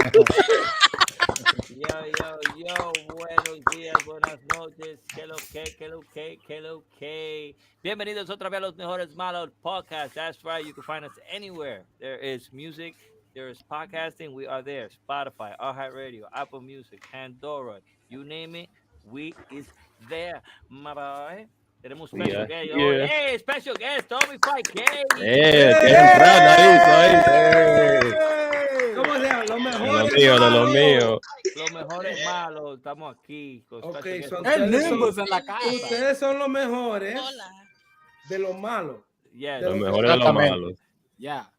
Buenos días, buenas noches, que lo que. Bienvenidos otra vez a los Mejores Malos podcast. That's right, you can find us anywhere. There is music, there is podcasting, we are there. Spotify, iHeartRadio, Apple Music, Pandora, you name it, we is there, my boy. Tenemos special guest hoy. Hey, special guest, Tommy 5K. Temprano ahí. ¿Cómo se llama? Los mejores De lo mío. Los mejores malos, estamos aquí. Okay, el Nimbus en la casa. Ustedes son los mejores. Hola. De los malos. Yeah, los mejores de los malos. Ya.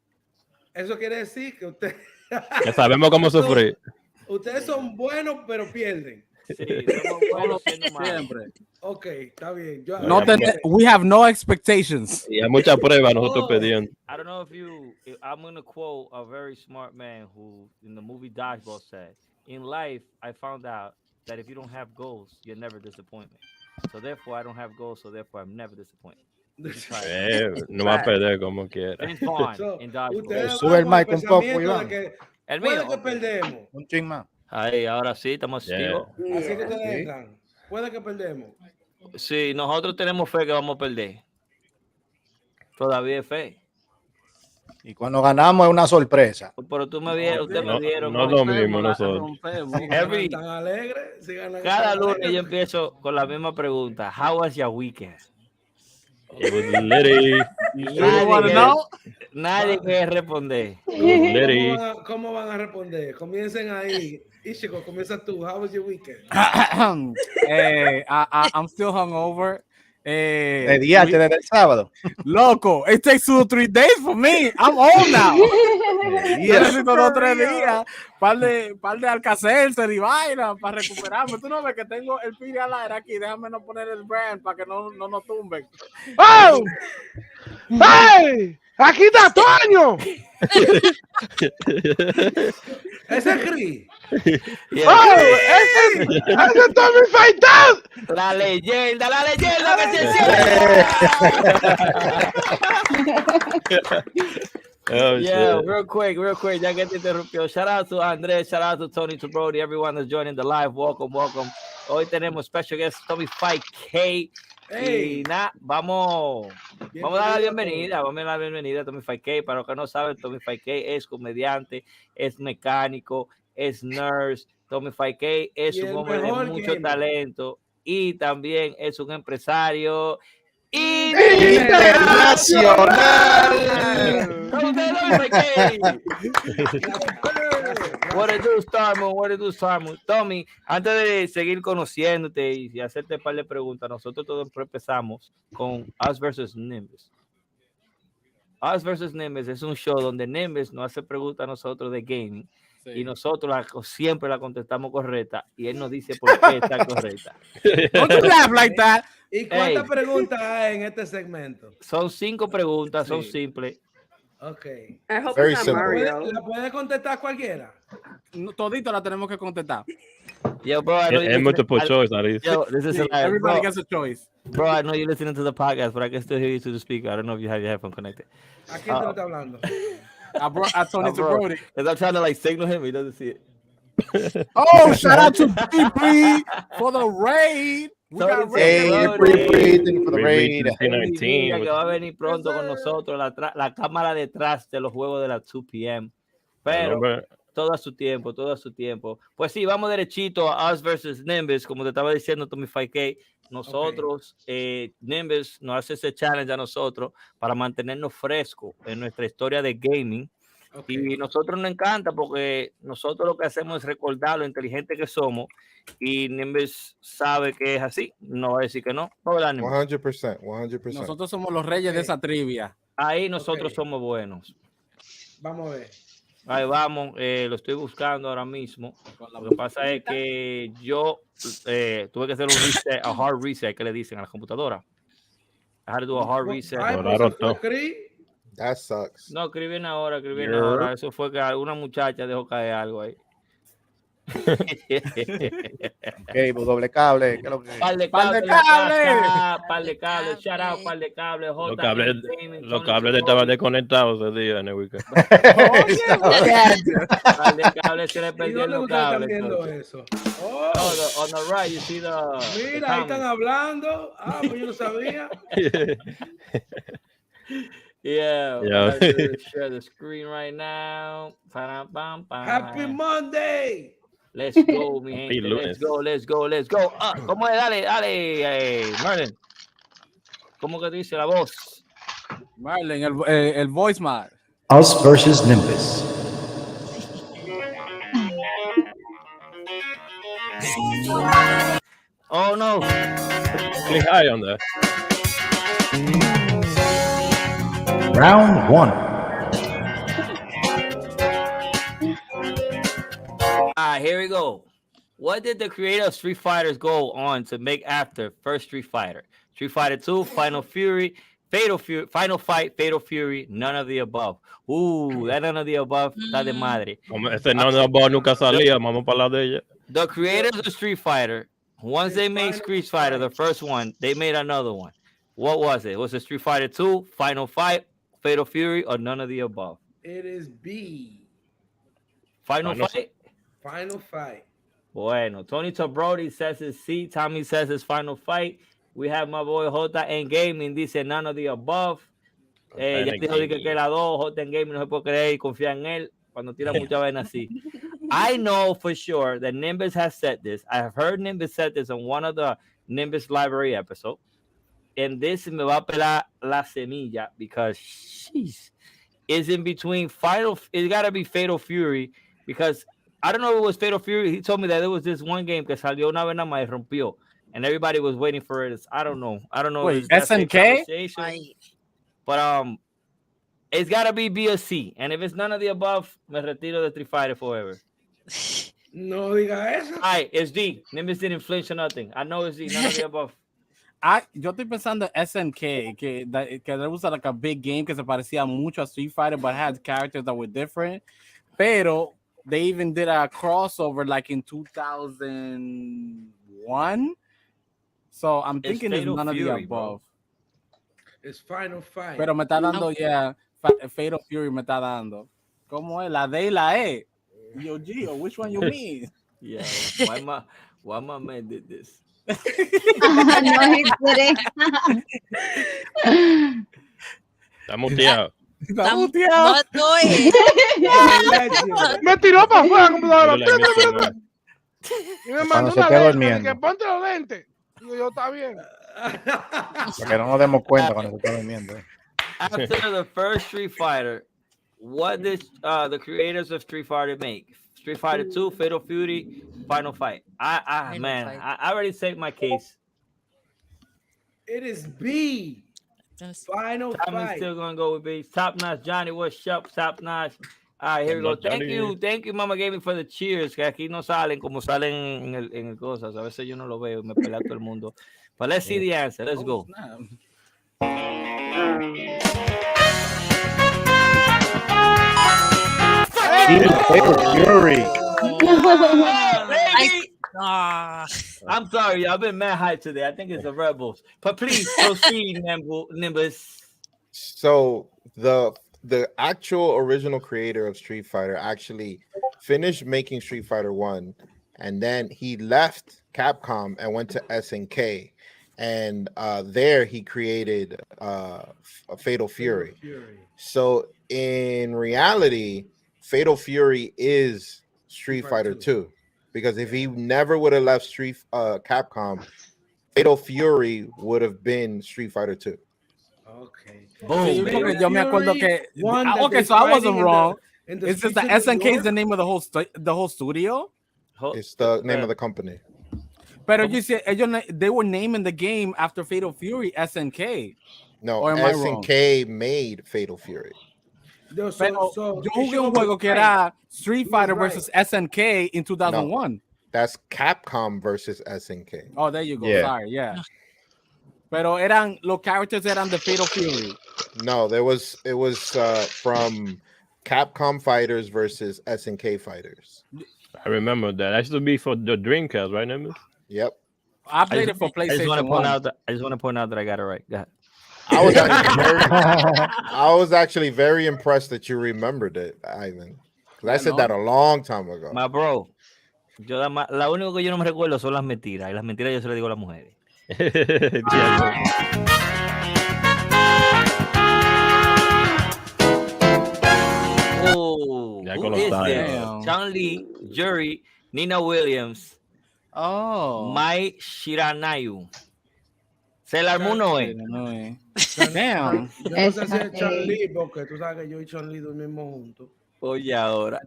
Eso quiere decir que ustedes Que sabemos cómo sufrir. Ustedes son buenos, pero pierden. Sí, somos buenos siempre. Ok, está bien. We have no expectations. Y hay muchas pruebas nosotros pidiendo. I don't know I'm going to quote a very smart man who in the movie Dodgeball said, in life, I found out that if you don't have goals, you're never disappointed. So therefore, I don't have goals, so therefore, I'm never disappointed. No va a perder como quiera. Sube el mic un poco, Iván. El mío. Puede que perdemos. Un ching más. Ahí, ahora sí, estamos activos. Así que ustedes entran. Puede que perdemos. Sí, nosotros tenemos fe que vamos a perder. Todavía es fe. Y cuando ganamos es una sorpresa. Pero tú me vieron, ustedes me vieron. No lo mismo nosotros. Tan alegres. Cada lunes yo empiezo con la misma pregunta. How was your weekend? It was litty. Nadie quiere responder. ¿Cómo van a responder? Comiencen ahí. Ishiko, comienza tú. How was your weekend? I'm still hungover. De día desde el sábado. Loco, it takes 2 or 3 days for me. I'm old now. Yo necesito 2 o 3 días. Par de Alka-Seltzer y vaina para recuperarme. Tú no ves que tengo el piri al aire aquí. Déjame no poner el brand para que no nos tumben. ¡Oh! ¡Hey! ¡Aquí está Toño! Ese es Cris. ¡Oh! ¡Ese es Tommy Faitán! La leyenda que se Yeah, real quick, ya que te interrumpió. Shout out to Andrés, shout out to Tony, to Brody, everyone that's joining the live. Welcome. Hoy tenemos special guest Tommy 5K. Y nada, vamos a dar la bienvenida. Vamos a dar la bienvenida a Tommy 5K. Para los que no saben, Tommy 5K es comediante, es mecánico, es nurse. Tommy 5K es un hombre de mucho talento y también es un empresario internacional. What it do, Starman? Tommy, antes de seguir conociéndote y hacerte un par de preguntas, nosotros todos empezamos con Us vs. Nimbus. Us vs. Nimbus es un show donde Nimbus nos hace preguntas a nosotros de gaming. Sí. Y nosotros siempre la contestamos correcta y él nos dice por qué está correcta. Don't you laugh like that. ¿Y cuántas preguntas hay en este segmento? Son 5 preguntas, son simples. Ok. Very simple. ¿La puede contestar cualquiera? Todito la tenemos que contestar. Yo, bro, I know it's multiple choice. Everybody gets a choice. Bro, I know you're listening to the podcast, but I can still hear you through the speaker. I don't know if you have your headphone connected. ¿A quién te lo está hablando? I Tony to Brody. Because I'm trying to signal him, he doesn't see it. Oh, shout out to Bree for the raid. We got raid for the raid. Que va a venir pronto con nosotros la cámara detrás de los juegos de las 2 p.m. Pero todo a su tiempo. Pues sí, vamos derechito a Us vs. Nimbus, como te estaba diciendo Tommy 5K. Nosotros, Nimbus nos hace ese challenge a nosotros para mantenernos frescos en nuestra historia de gaming. Y nosotros nos encanta porque nosotros lo que hacemos es recordar lo inteligente que somos y Nimbus sabe que es así, no va a decir que no. 100%. Nosotros somos los reyes de esa trivia. Ahí nosotros somos buenos. Vamos a ver. Ahí vamos, lo estoy buscando ahora mismo. Lo que pasa es que yo tuve que hacer un reset, a hard reset, que le dicen a la computadora. I had to do a hard reset. That sucks. No, escribí ahora. Eso fue que alguna muchacha dejó caer algo ahí. Cable, doble cable. ¿Qué es lo que? Par de Par de cable en la cable. casa, par de cable, shout out, par de cable, Los J. cables, Gaming, los Tony cables Tony. estaban desconectados ese día en el weekend. Par de cable se le ¿Y perdieron dónde los ustedes están cables. viendo coach. eso? Oh, Oh, on the right, you see the mira, ahí están comments. hablando. Ah, pues yo no sabía. Yeah, Yeah. I'm gonna share the screen right now. Happy Monday. Let's go, mi gente. lunes. Let's go. Ah, ¿cómo es? Dale, Marlon. ¿Cómo que dice la voz? Marlon, el voicemail. Us versus Nimbus. Oh no. Click high on that. Round one. Alright, here we go. What did the creator of Street Fighters go on to make after first Street Fighter? Street Fighter 2, Final Fury, Fatal Fury, Final Fight, Fatal Fury, none of the above. That none of the above está de madre. Como ese no nunca salía, vamos para la de ella. The creators of Street Fighter, once they made Street Fighter, the first one, they made another one. What was it? Was it Street Fighter 2, Final Fight, Fatal Fury, or none of the above? It is B. Final Fight? Final Fight. Bueno, Tony Tabrodi says it's C. Tommy says it's Final Fight. We have my boy JN Gaming, dice none of the above. Ya dijo que la 2, JN Gaming no se puede creer y confiar en él cuando tira mucha vaina así. I know for sure that Nimbus has said this. I have heard Nimbus said this on one of the Nimbus Library episodes. And this me va a pelar la semilla because sheesh, is in between Final. It's got to be Fatal Fury because I don't know if it was Fatal Fury. He told me that there was this one game que salió una vez nada más y rompió, and everybody was waiting for it. I don't know. Wait, SNK? But it's got to be B or C. And if it's none of the above, me retiro de Street Fighter forever. No diga eso. All right, it's D. Nimbus didn't flinch or nothing. I know it's D. None of the above. Yo estoy pensando SNK, que there was like a big game que se parecía mucho a Street Fighter, but had characters that were different. Pero they even did a crossover like in 2001. So I'm thinking it's none of the above. Bro. It's Final Fight. Pero me está dando, Fatal Fury me está dando. ¿Cómo es? La D y la E. Yo, Gio, which one you mean? Yeah, why my man did this? No, he didn't. Está muteado. Está muteado. No estoy. Me tiró para afuera la computadora. Y me Cuando mandó se una queda vez durmiendo. que ponte los lentes. Digo, yo, está bien. Para que no nos demos cuenta cuando se está durmiendo. After the first Street Fighter, what did the creators of Street Fighter make? Street Fighter 2, Fatal Fury, Final Fight. I already said my case. It is B. Final I'm Fight. still gonna go with B. Top Notch, Johnny, what's up? Top Notch. All right, here we go. Thank you, Mama Gaming, for the cheers. Que aquí no salen como salen en el cosas. A veces yo no lo veo, me pelea todo el mundo. But let's see the answer. Let's go. Fury. I'm sorry, I've been mad hype today. I think it's the Rebels. But please proceed, Nimbus. So the actual original creator of Street Fighter actually finished making Street Fighter 1, and then he left Capcom and went to SNK, and there he created a Fatal Fury. So in reality, Fatal Fury is Street Fighter 2, because if he never would have left Capcom, Fatal Fury would have been Street Fider 2. Okay. Boom. Yo me acuerdo que. Okay, so I wasn't wrong. It's just that SNK is the name of the whole studio. It's the name of the company. But you see, they were naming the game after Fatal Fury SNK. No, SNK made Fatal Fury. Yo jugué un juego que era Street Fighter versus SNK in 2001. No, that's Capcom versus SNK. Oh, there you go. Yeah. Sorry, yeah. Pero los characters eran the Fatal Fury. No, it was from Capcom fighters versus SNK fighters. I remember that. That used to be for the Dreamcast, right, Nimbus? Yep. I played it for I just want to PlayStation point 1. out that I got it right. Go ahead. I was actually very impressed that you remembered it, Ivan. Because I said that a long time ago. My bro, la único que yo no me recuerdo son las mentiras. Y las mentiras yo se las digo a las mujeres. Oh, who is this? Chun-Li, Yuri, Nina Williams, Mai Shiranayu. Se la armó uno, Damn. Yo no sé si es Chun-Li, porque tú sabes que yo y Chun-Li dormimos juntos. Oye, ahora.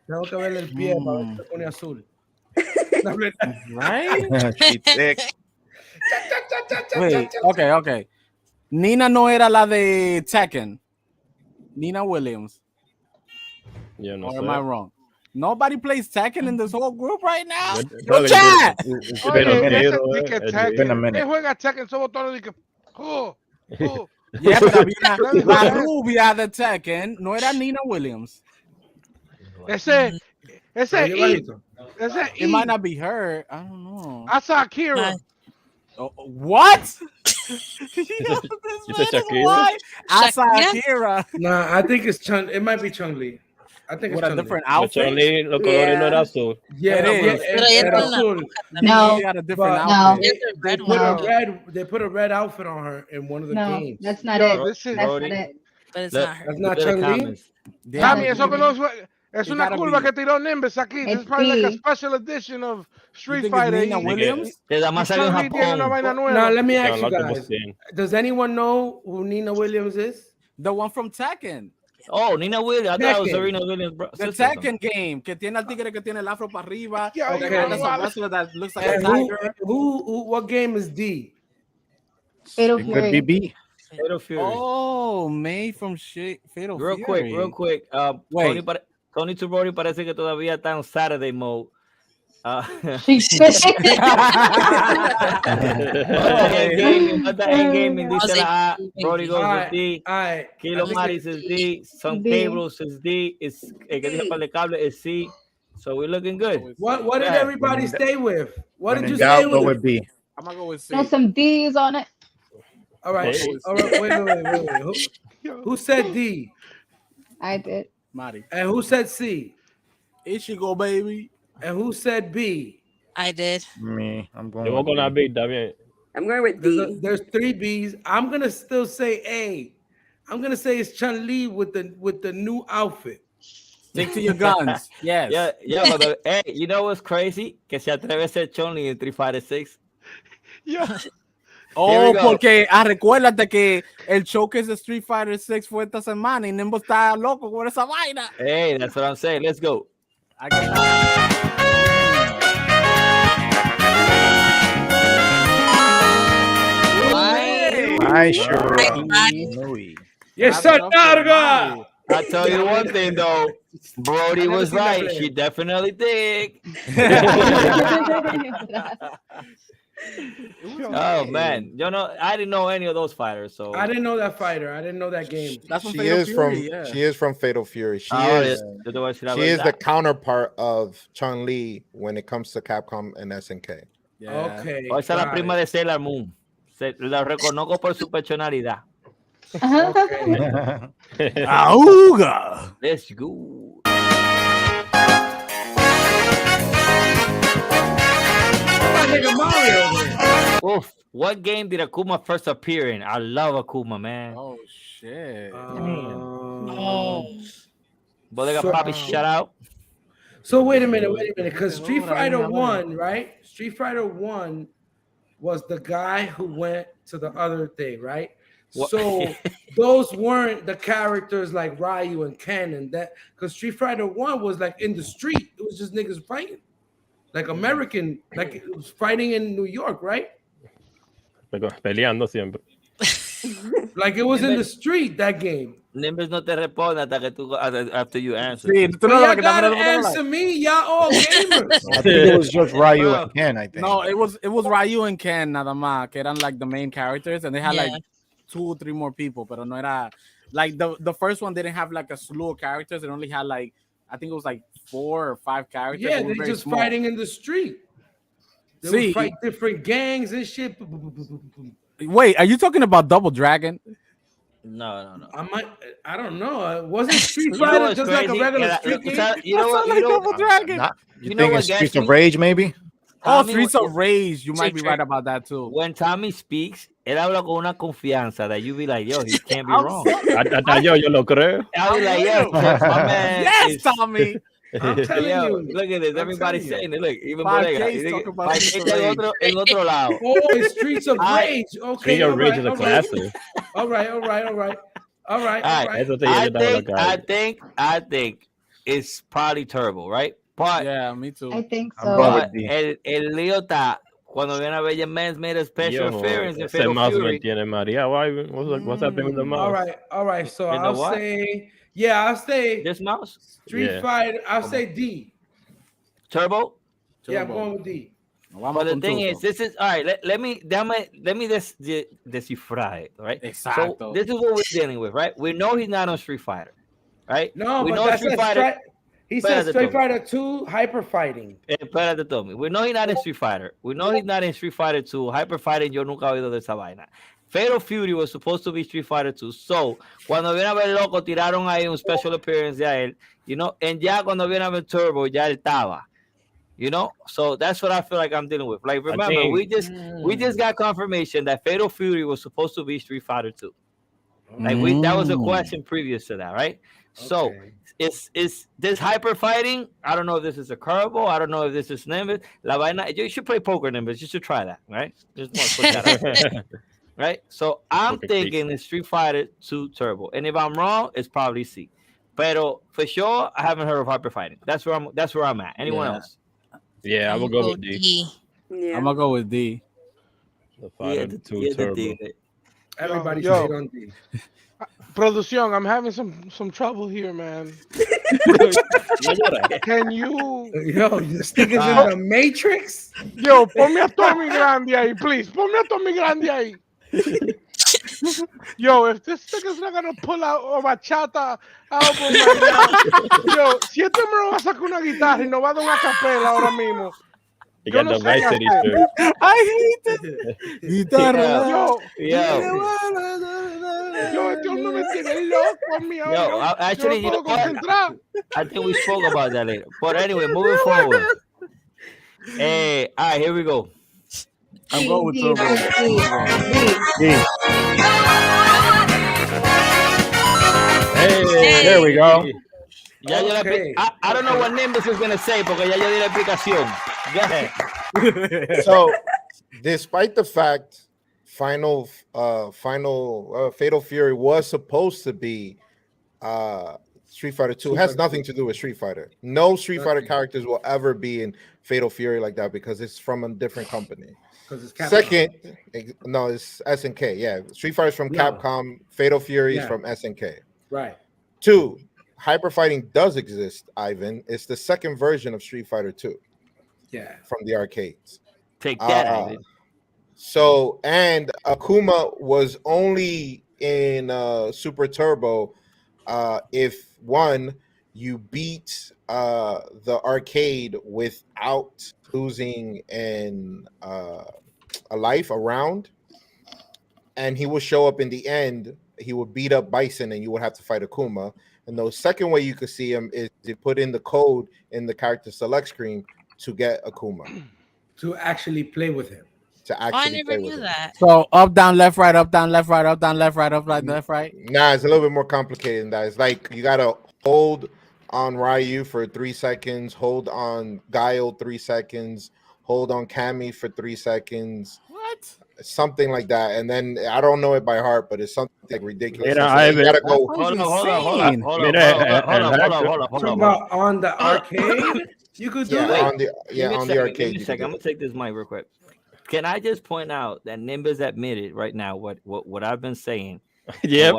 Tengo que verle el pie para ver si se pone azul. Right? She thick. Wait, okay. Nina no era la de Tekken. Nina Williams. Yo no Or sé. am I wrong? Nobody plays Tekken in this whole group right now. Yo Yo, chat. ¿Qué juega Tekken? Somos todos de que... Yeah, pero había la rubia de Tekken no era Nina Williams. Ese It might not be her. I don't know. I saw Akira. What? You said Shakira? I saw Akira. Nah, I think it's Chun. It might be Chun-Li. I think it's With a Chun-Li. different outfit. Chun-Li, los colores no era azul. Yeah, It is. era azul. No. She had a different But outfit. they put a red outfit on her in one of the No, games. that's not it. This is... That's not it. But it's not her. That's not Chun-Li? Tami, eso que no es una gotta curva be- que tiró Nimbus aquí. This is It's probably like a B. special edition of Street You think it's Fighter. Nina Williams? Te da más salió en Chun-Li tiene una Japón. vaina Now, nueva. let me ask you Like the guys. Muslim. Does anyone know who Nina Williams is? The one from Tekken. Oh, Nina Williams. I thought it was Tekken. Serena Williams. The Tekken game. Que tiene al tigre que tiene el afro para arriba. Yeah, The okay. guy that's a wrestler that looks like a And tiger. what game is D? Fatal It could be Fury. B. Fatal Fury. Oh, May from Fatal Real Fury. quick. Wait. Tony Turbori parece que todavía está en Saturday mode. En gaming dice la A, Brody goes Alright, D, alright. Kilo I think Maris is D, Some D. Cables is D, el que dice para el cable is C. So we're looking good. What did Yeah. everybody stay with? What When did in you doubt, stay go with? with B. I'm gonna go with C. There's some D's on it. All right. All right. Wait. Who said D? I did. Mari. And who said C? Ichigo, baby. And who said B? I did. Me. I'm going Yo voy con la with B. B, está bien. I'm going with D. There's three B's. I'm gonna still say A. I'm gonna say it's Chun-Li with the new outfit. Stick to your guns. Yes. Yeah, but hey, you know what's crazy? Que se atreve a ser Chun-Li en Street Fighter 6. Yeah. Oh, porque recuérdate que el showcase de Street Fighter 6 fue esta semana y Nimbo está loco con esa vaina. Hey, that's what I'm saying. Let's go. I sure. Yes, sir, Narga. I tell you one thing though, Brody was right. She definitely did. Oh man, I didn't know any of those fighters. So I didn't know that fighter. I didn't know that game. That's from She Fatal is Fury, from yeah. she is from Fatal Fury. She Oh, is the counterpart of Chun-Li when it comes to Capcom and SNK. Yeah. Okay. O esa es la prima de Sailor Moon. La reconozco por su personalidad. Auga. Let's go. Oof. What game did Akuma first appear in? I love Akuma, man. Oh shit. Bodega So- Papi, shout out. So wait a minute, because Street Fighter 1, right? Street Fighter 1 was the guy who went to the other thing, right? What? So those weren't the characters like Ryu and Ken and that, because Street Fighter 1 was like in the street. It was just niggas fighting. Like American, like it was fighting in New York, right? Peleando siempre. Like it was in the street, that game. Nimbus no te responde hasta que tú, after you answer. Sí, tú But no y'all lo que gotta estamos answer me, y'all all gamers. I think it was just Ryu and Ken, I think. No, it was Ryu and Ken nada más, que eran like the main characters, and they had like 2 or 3 more people, pero no era Like the first one didn't have like a slew of characters. It only had like I think it was like 4 or 5 characters. Yeah, They were they're very just small. fighting in the street. They See, would fight different gangs and shit. wait, are you talking about Double Dragon? No. I don't know. Wasn't Street You know Fighter what's just like a crazy? regular Yeah, street game? you know what? Like You know, Double Dragon. You know think what it's gets Streets me? of Rage, maybe? Oh, Tommy, Streets of Rage. You might be right about that too. when Tommy speaks, él habla con una confianza that you be like, yo, he can't be I'm wrong. Hasta yo lo creo. I'll be like, yo, my man. Yes, is, Tommy. I'm telling yo, you. look at this. I'm Everybody's telling saying it. Look, even 5K Bodega. talk about Streets of En otro lado. Oh, it's Streets of Rage. Okay, Street of all Rage right, is a all right. classic. All right. Eso te lleva la cara. I think it's probably Turbo, right? But Yeah, me too. I think I'm going so. with D. el lío está cuando viene a ver ya Mans made a special appearance in Ese Fatal más me Fury. tiene mareado, Ivan. What's happening with the mouse? All right. So You know I'll what? say This mouse? Street Fighter. I'll say D. Turbo? Yeah, I'm going with D. But the thing is, this is all right. Let me descifrar it, right? Exacto. So this is what we're dealing with, right? We know he's not on Street Fighter, right? No, we but know that's Street Fighter. He says Espérate, Street Tommy. Fighter 2 Hyper Fighting. Espérate, Tommy. We know he's not in Street Fighter. We know he's not in Street Fighter 2. Hyper Fighting, yo nunca he oído de esa vaina. Fatal Fury was supposed to be Street Fighter 2. So, cuando viene a ver loco, tiraron ahí un special appearance de él, you know, and ya cuando viene a ver Turbo, ya él estaba. You know, so that's what I feel like I'm dealing with. Like, remember, we just got confirmation that Fatal Fury was supposed to be Street Fighter 2. Like, that was a question previous to that, right? So, Okay. is this hyper fighting? I don't know if this is a curveball. I don't know if this is Nimbus. La vaina, you should play poker Nimbus. You should try that, right? Just want to put that out. Right? So, I'm Poker thinking it's Street Fighter 2 Turbo. And if I'm wrong, it's probably C. Pero for sure, I haven't heard of hyper fighting. That's where I'm at. Anyone else? Yeah, I will go with D. Yeah. I'm gonna go with D. The Fighter 2 the Turbo. D. Everybody Yo. should on D. Producción, I'm having some trouble here, man. Can you... Yo, this nigga's in the Matrix? Yo, ponme a Tommy Grande ahí, please. Ponme a Tommy Grande ahí. Yo, if this nigga's not gonna pull out a bachata album right now, yo, si este me va a sacar una guitarra y no va a dar una capela ahora mismo. You Yo got no the sé Vice qué City hacer. shirt. I hate it. Guitarra. Yo, este hombre me tiene loco a mí ahora. Yo, actually, Yo you no know puedo what? concentrar. I think we spoke about that later. But anyway, moving forward. Hey, all right, here we go. I'm going with D, Turbo. D. Hey, there we go. Ya yo le Okay. I don't know what Nimbus is going to say porque ya yo di la explicación. Go ahead. So, despite the fact Fatal Fury was supposed to be Street Fighter 2, has nothing to do with Street Fighter. No Street Fighter characters will ever be in Fatal Fury like that because it's from a different company. Because it's Capcom. Second, no, it's SNK. Yeah, Street Fighter's from No. Capcom. Fatal Fury is Yeah. from SNK. Right. Two, hyper fighting does exist, Ivan. It's the second version of Street Fighter 2 Yeah. from the arcades. Take that, Uh, Ivan. So, and Akuma was only in Super Turbo if one, you beat the arcade without losing a life, a round, and he would show up in the end. He would beat up Bison, and you would have to fight Akuma. And the second way you could see him is to put in the code in the character select screen to get Akuma To actually play with him. to Oh, I actually never play with knew him. that. So up, down, left, right, up, down, left, right, up, down, left, right, up, right, left, right. Nah, it's a little bit more complicated than that. It's like you gotta hold on Ryu for 3 seconds, hold on Guile 3 seconds, hold on Cammy for 3 seconds. What? Something like that, and then I don't know it by heart, but it's something like ridiculous. Mira, So you Ivan. gotta go. Hold on. Talking about on the arcade, you could do Yeah, it. on the on the arcade. Give me you a second. can I'm do gonna take this mic real quick. Can I just point out that Nimbus admitted right now what I've been saying? Yep.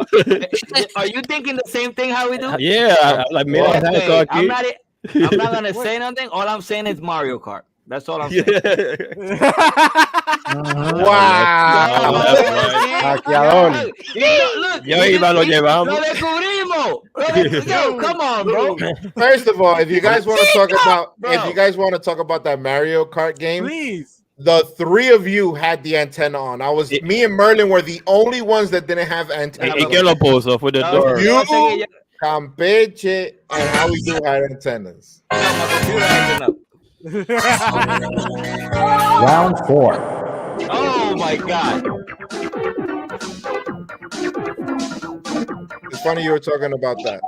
Are you thinking the same thing how we do? Yeah, like mira, Okay, okay. I'm not gonna say nothing. All I'm saying is Mario Kart. That's all I'm saying. Wow. Hackeador. Look, Yo iba, lo llevamos. lo descubrimos. Yo, come on, bro. First of all, if you guys want to talk about, bro. if you guys want to talk about that Mario Kart game, Please. the three of you had the antenna on. Me and Merlin were the only ones that didn't have antenna. ¿Y qué lo puso? Fue de No, door. You, seguí, Campeche, and how we do had antennas. my computer acting up. Round 4. Oh my God. It's funny you were talking about that.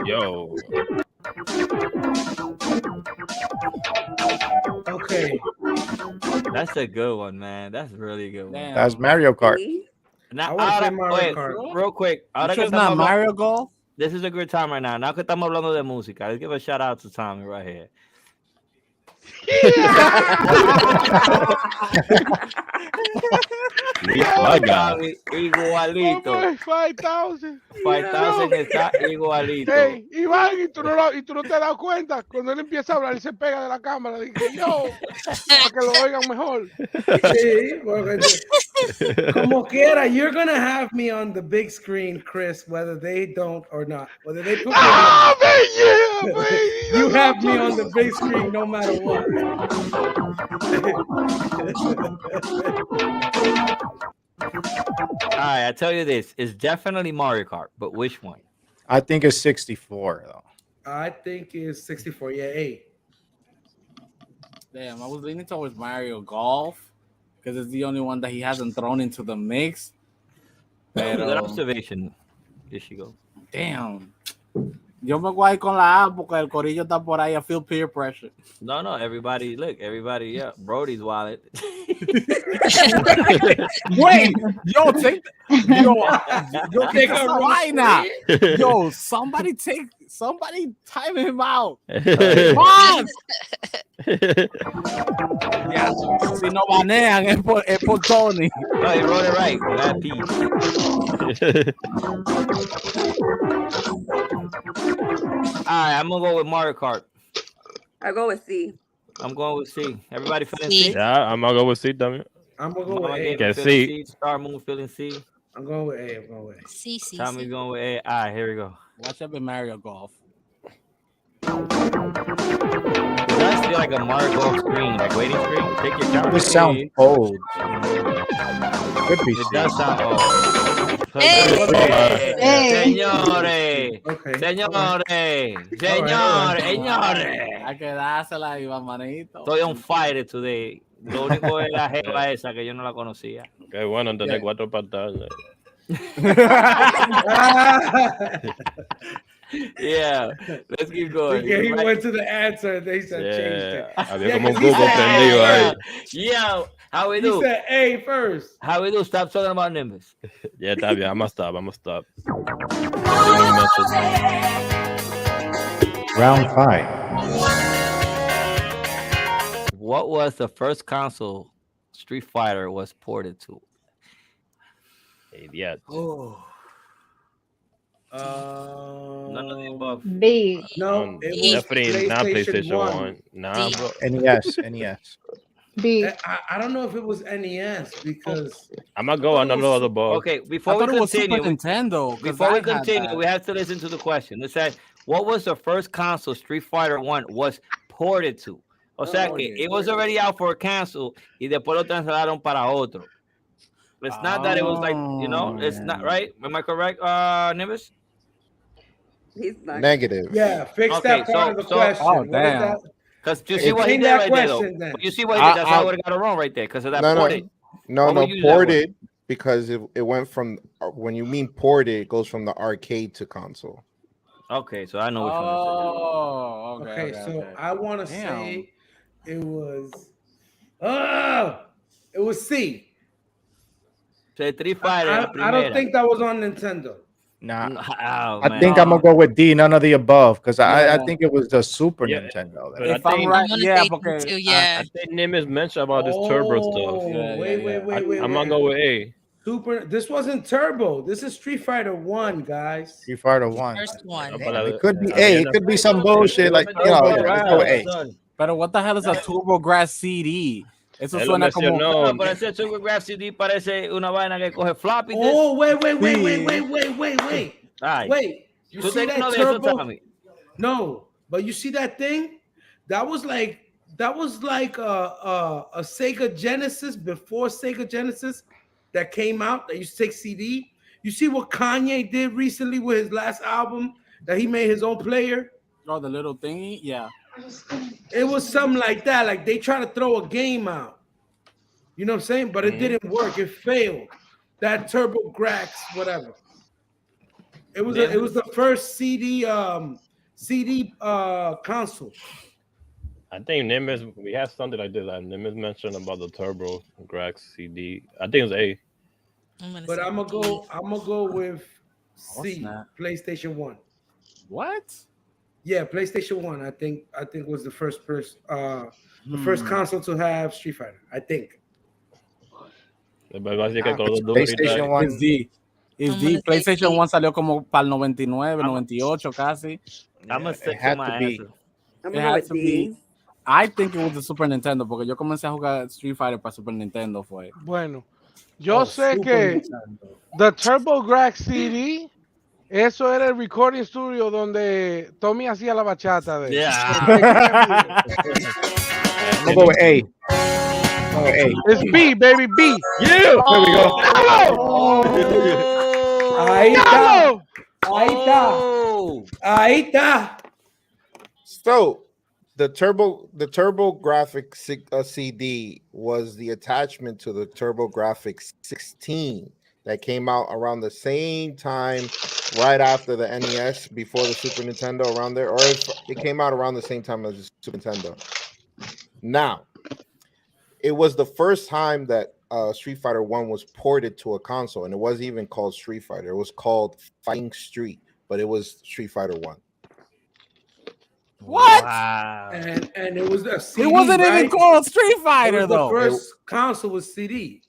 Yo. Okay. That's a good one, man. That's a really good one. Damn. That's Mario Kart. Now, I wanna say ahora, Mario wait, Kart. real quick. Ahora que It's not estamos Mario Golf. This is a good time right now. Now que estamos hablando de música, let's give a shout out to Tommy right here. Tommy, igualito. Oh, 5,000. 5,000 está igualito. Hey, Iván, y tú no te has dado cuenta. Cuando él empieza a hablar, él se pega de la cámara. Dije, yo, para que lo oigan mejor. Sí, porque- como quiera, you're gonna have me on the big screen, Chris, whether they don't or not. Whether they put me Ah, on man, yeah, man. you have me on the big screen no matter what. All right, I tell you this, it's definitely Mario Kart, but which one? I think it's 64 though. I think it's 64. Yeah, 8. Damn, I was leaning towards Mario Golf because it's the only one that he hasn't thrown into the mix. Good Pero, observation. Here she goes. damn. Yo me voy a ir con la A porque el corillo está por ahí. I feel peer pressure. No, everybody, look, everybody, yeah, Brody's wallet. Wait, yo, take, yo, Take a vaina. Yo, somebody time him out. Come on. Ya, si no banean es por Tony. No, he wrote it right. That piece. All right, I'm gonna go with Mario Kart. I go with C. I'm going with C. Everybody feeling C. C? Yeah, I'm gonna go with C también. I'm gonna go with Mama A. Gabe Yeah, feeling C. Star Moon feeling C. I'm going with A. I'm going with A. C, C, Tommy's C. going with A. All right, here we go. Watch out in Mario Golf. Does that feel like a Mario Golf screen, like waiting screen? Take your time. This sounds old. Could be It C. does sound old. Hey. Señores, Okay. señores. Hay que dársela, Iván Manito. Estoy on fire today. Lo único es la jeva esa que yo no la conocía. Qué bueno tener 4 pantallas. Yeah, let's keep going. He Right. went to the answer. They said changed Yeah. it. Había Yeah, como un 'cause he Google said- prendido ahí. Yeah, how we He do? said A first. How we do? Stop talking about Nimbus. Ya está bien, vamos a stop. Round 5. What was the first console Street Fighter was ported to? Idiot. Oh. None of the above. B. No, it was Definitely not PlayStation 1. Nah, D. bro. NES. B. I don't know if it was NES because I'm gonna go on another other ball. Okay, I before thought we it was Super continue, Nintendo. 'cause before I we had continue, that. we have to listen to the question. It said, what was the first console Street Fighter 1 was ported to? O sea que it was already out for a console y después lo trasladaron para otro. It's not that it was like, you know, it's not right. Am I correct, Nimbus? He's not. Negative. yeah, fix Okay, that part of the so- question. Oh, What is damn. that? Because you see what he Explain did that right there, though. question then. You see what he did? That's why I would have got it wrong right there because of that No, ported. No, What no, would you use that word? ported because it went from when you mean ported, it goes from the arcade to console. Okay, so I know which Oh, Okay, okay. so I want to Damn. say it was C. So Street Fighter, la I primera. don't think that was on Nintendo. Nah. Oh, I man. think I'm gonna go with D, none of the above, because I Yeah. think it was the Super Yeah. Nintendo. But I If I'm think- right, I'm gonna yeah, say because too, yeah. I think Nimbus mentioned about this turbo stuff. Oh, Yeah, wait. I'm gonna go with A. This wasn't Turbo. This is Street Fighter 1, guys. Street Fighter 1. First one. Damn, it could be A. It could be some bullshit like, you know, let's go with A. Pero what the hell is a TurboGrafx CD? Eso Él lo suena como... mencionó. No, pero ese TurboGrafx CD parece una vaina que coge floppy disk. Oh, wait. Ay. Wait. You ¿Tú see te that no de eso, Turbo? Tommy? No, but you see that thing? That was like a Sega Genesis before Sega Genesis that came out that used to take CD. You see what Kanye did recently with his last album that he made his own player? Oh, the little thingy? Yeah. It was something like that. Like they try to throw a game out. You know what I'm saying? But it didn't work. It failed. That TurboGrafx, whatever. It was the first CD console. I think Nimbus, we had something like this. Like Nimbus mentioned about the TurboGrafx CD. I think it's A. But I'm gonna go with C. PlayStation 1. What? Yeah, PlayStation 1. I think was the first console to have Street Fighter. I think. PlayStation 1. It's D. PlayStation 1 salió como para el 99, 98 casi. I'm gonna stick It had to my to be. answer. I'm It going had with to D. be. I think it was the Super Nintendo porque yo comencé a jugar Street Fighter para Super Nintendo fue. Bueno, yo sé que the TurboGrafx CD, eso era el recording studio donde Tommy hacía la bachata de. Yeah. I'm gonna go with A. It's B, baby, B. Yeah, there we go. Ahí está. So the TurboGrafx CD was the attachment to the TurboGrafx 16 that came out around the same time, right after the NES, before the Super Nintendo, around there, or it came out around the same time as the Super Nintendo. Now, it was the first time that Street Fighter 1 was ported to a console, and it wasn't even called Street Fighter. It was called Fighting Street, but it was Street Fighter 1. What? Wow. And it was a CD. It wasn't right? even called Street Fighter The though. first console was CD.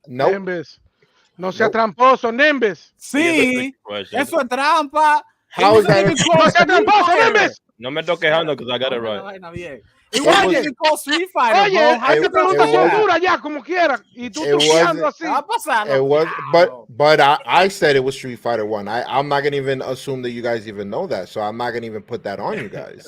Nope. Nimbus. No sea tramposo, Nimbus. Sí, eso es trampa. How is that? No sea tramposo, Nimbus. No me estoy quejando because I got it right. It wasn't even called Street Fighter, Oye, bro. hay que preguntar dura ya, como quiera. Y tú truqueando así. Va a pasar. It was, but I said it was Street Fighter 1. I'm not gonna even assume that you guys even know that, so I'm not gonna even put that on you guys.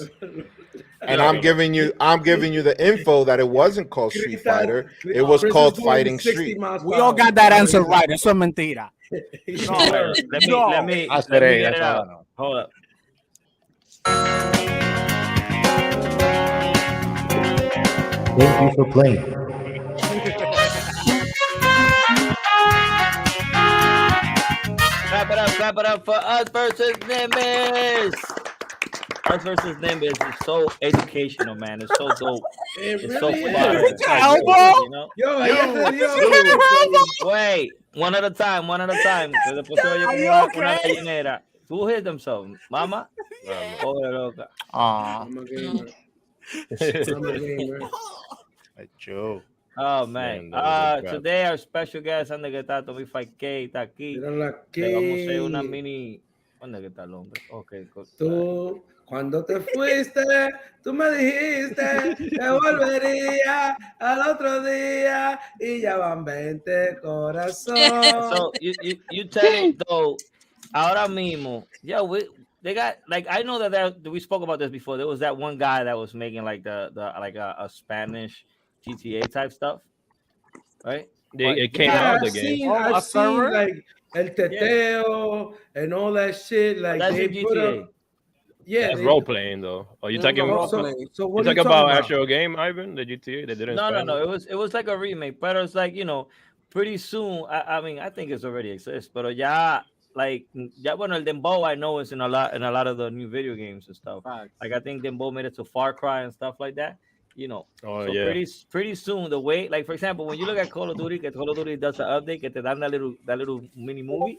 And I'm giving you the info that it wasn't called Street Fighter. It was called Fighting Street. We all got that answer right. Eso es mentira. Let me I said A. get it That's all I out. know. Hold up. Thank you for playing. Clap it up for Us versus Nimbus. Us versus Nimbus is so educational, man. It's so dope. It's so really fun. is. It's like, you know? Wait, one at a time. Que después se oye como una gallinera. Who hit themselves? Mama? Pobre loca. I'm a gamer. A joke. Oh man. Today our special guest, anda que está Tommy 5K, está aquí. Le vamos a hacer una mini. ¿Dónde que está el hombre? Okay. Tú, cuando te fuiste, tú me dijiste que volvería al otro día y ya van 20 corazón. So you tell me though, ahora mismo, they got like I know that we spoke about this before. There was that one guy that was making like the like a Spanish GTA type stuff, right? It came out the I've game. seen like El Teteo and all that shit. Like That's they in put GTA. up. Yeah, That's role playing though. Are you talking about? So what You are you talking about talking actual game, Ivan? The GTA they didn't. No. It was like a remake, but it's like pretty soon. I mean, I think it's already exists, but ya bueno, el Dembow I know is in a lot of the new video games and stuff. Like I think Dembow made it to Far Cry and stuff like that. Oh so yeah. Pretty soon the way, like for example, when you look at Call of Duty does an update, que te dan that little mini movie.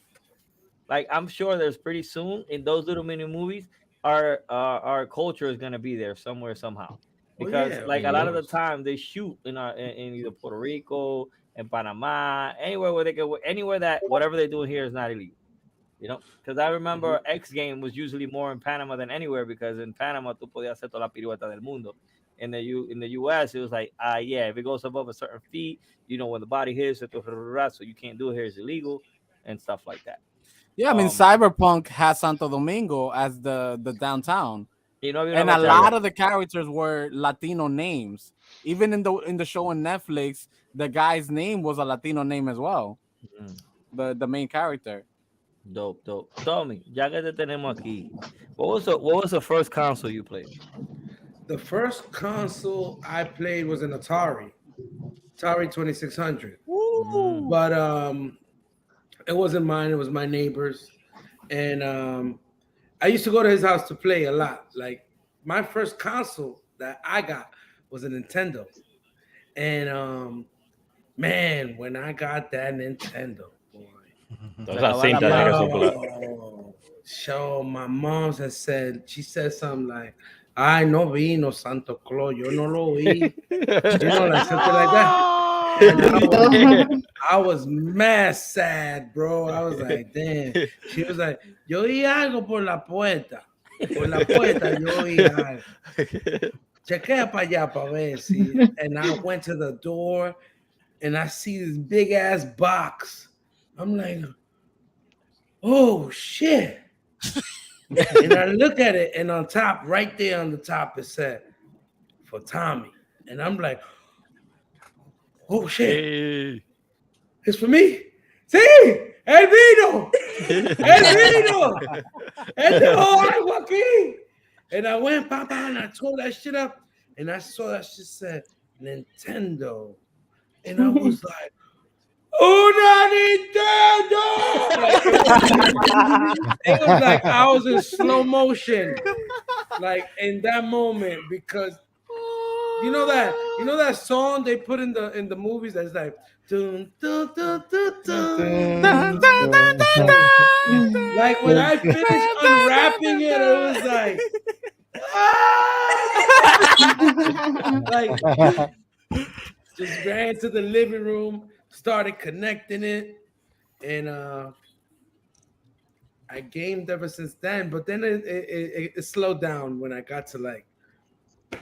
Like I'm sure there's pretty soon in those little mini movies, our culture is gonna be there somewhere somehow. Because a lot of the time they shoot in either Puerto Rico, in Panama, anywhere where they can, anywhere that whatever they're doing here is not illegal. You know, because I remember X game was usually more in Panama than anywhere, because in Panama tú podías hacer toda la pirueta del mundo. In the US, it was like, yeah, if it goes above a certain feet, you know, when the body hits, so you can't do it here, it's illegal and stuff like that. Yeah, I mean, Cyberpunk has Santo Domingo as the downtown, you know, and a lot of the characters were Latino names. Even in the show on Netflix, the guy's name was a Latino name as well. The main character. Dope. Tommy, ya que te tenemos aquí, what was the first console you played? The first console I played was an Atari 2600. But it wasn't mine, it was my neighbor's. And I used to go to his house to play a lot. Like, my first console that I got was a Nintendo. And man, when I got that Nintendo, so my mom said, she said something like, "Ay, no vino Santo Claus, yo no lo vi." You know, like something like that. And I was mad sad, bro. I was like, damn. She was like, "Yo oí algo por la puerta. Por la puerta yo oí algo. Chequea para allá para ver si." And I went to the door and I see this big ass box. I'm like, oh shit. And I look at it, and on top, right there on the top, it said, "For Tommy." And I'm like, oh shit. Hey. It's for me. Sí, el vino. El vino. El algo aquí. And I went, Papa, and I tore that shit up, and I saw that shit said Nintendo. And I was like, "Una Nintendo!" It was like I was in slow motion, like in that moment, because you know that song they put in the movies that's like dun, dun, dun, dun, dun, dun, dun. Like when I finished unwrapping it, it was like, like just ran to the living room, started connecting it, and I gamed ever since then. But then it slowed down when I got to like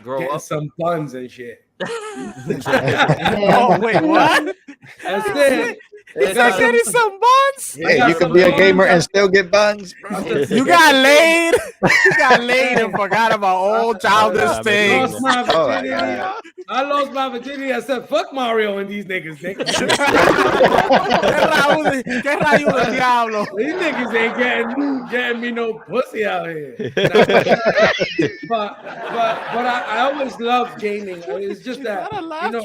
getting some buns and shit. Oh wait, what? That's it. Is that getting some buns? Hey, you can be a gamer and still get buns, bro. You got laid. You got laid and forgot about all childish things. I lost my virginity. I said, "Fuck Mario and these niggas." ¿Qué rayos del diablo? These niggas ain't getting me no pussy out here. But I always loved gaming. It's just that, you know,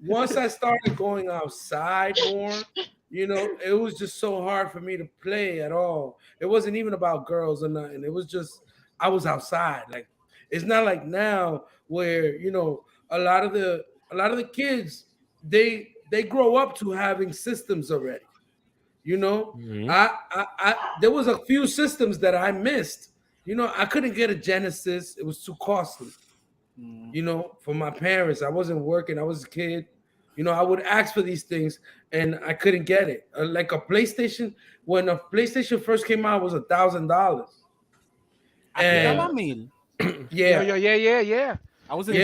once I started going outside more, you know, it was just so hard for me to play at all. It wasn't even about girls or nothing. It was just I was outside. Like, it's not like now where, you know, a lot of the kids they grow up to having systems already. You know, I there was a few systems that I missed. You know, I couldn't get a Genesis. It was too costly. You know, for my parents. I wasn't working. I was a kid. You know, I would ask for these things and I couldn't get it. Like a PlayStation, when a PlayStation first came out, it was $1,000. And yeah. I was if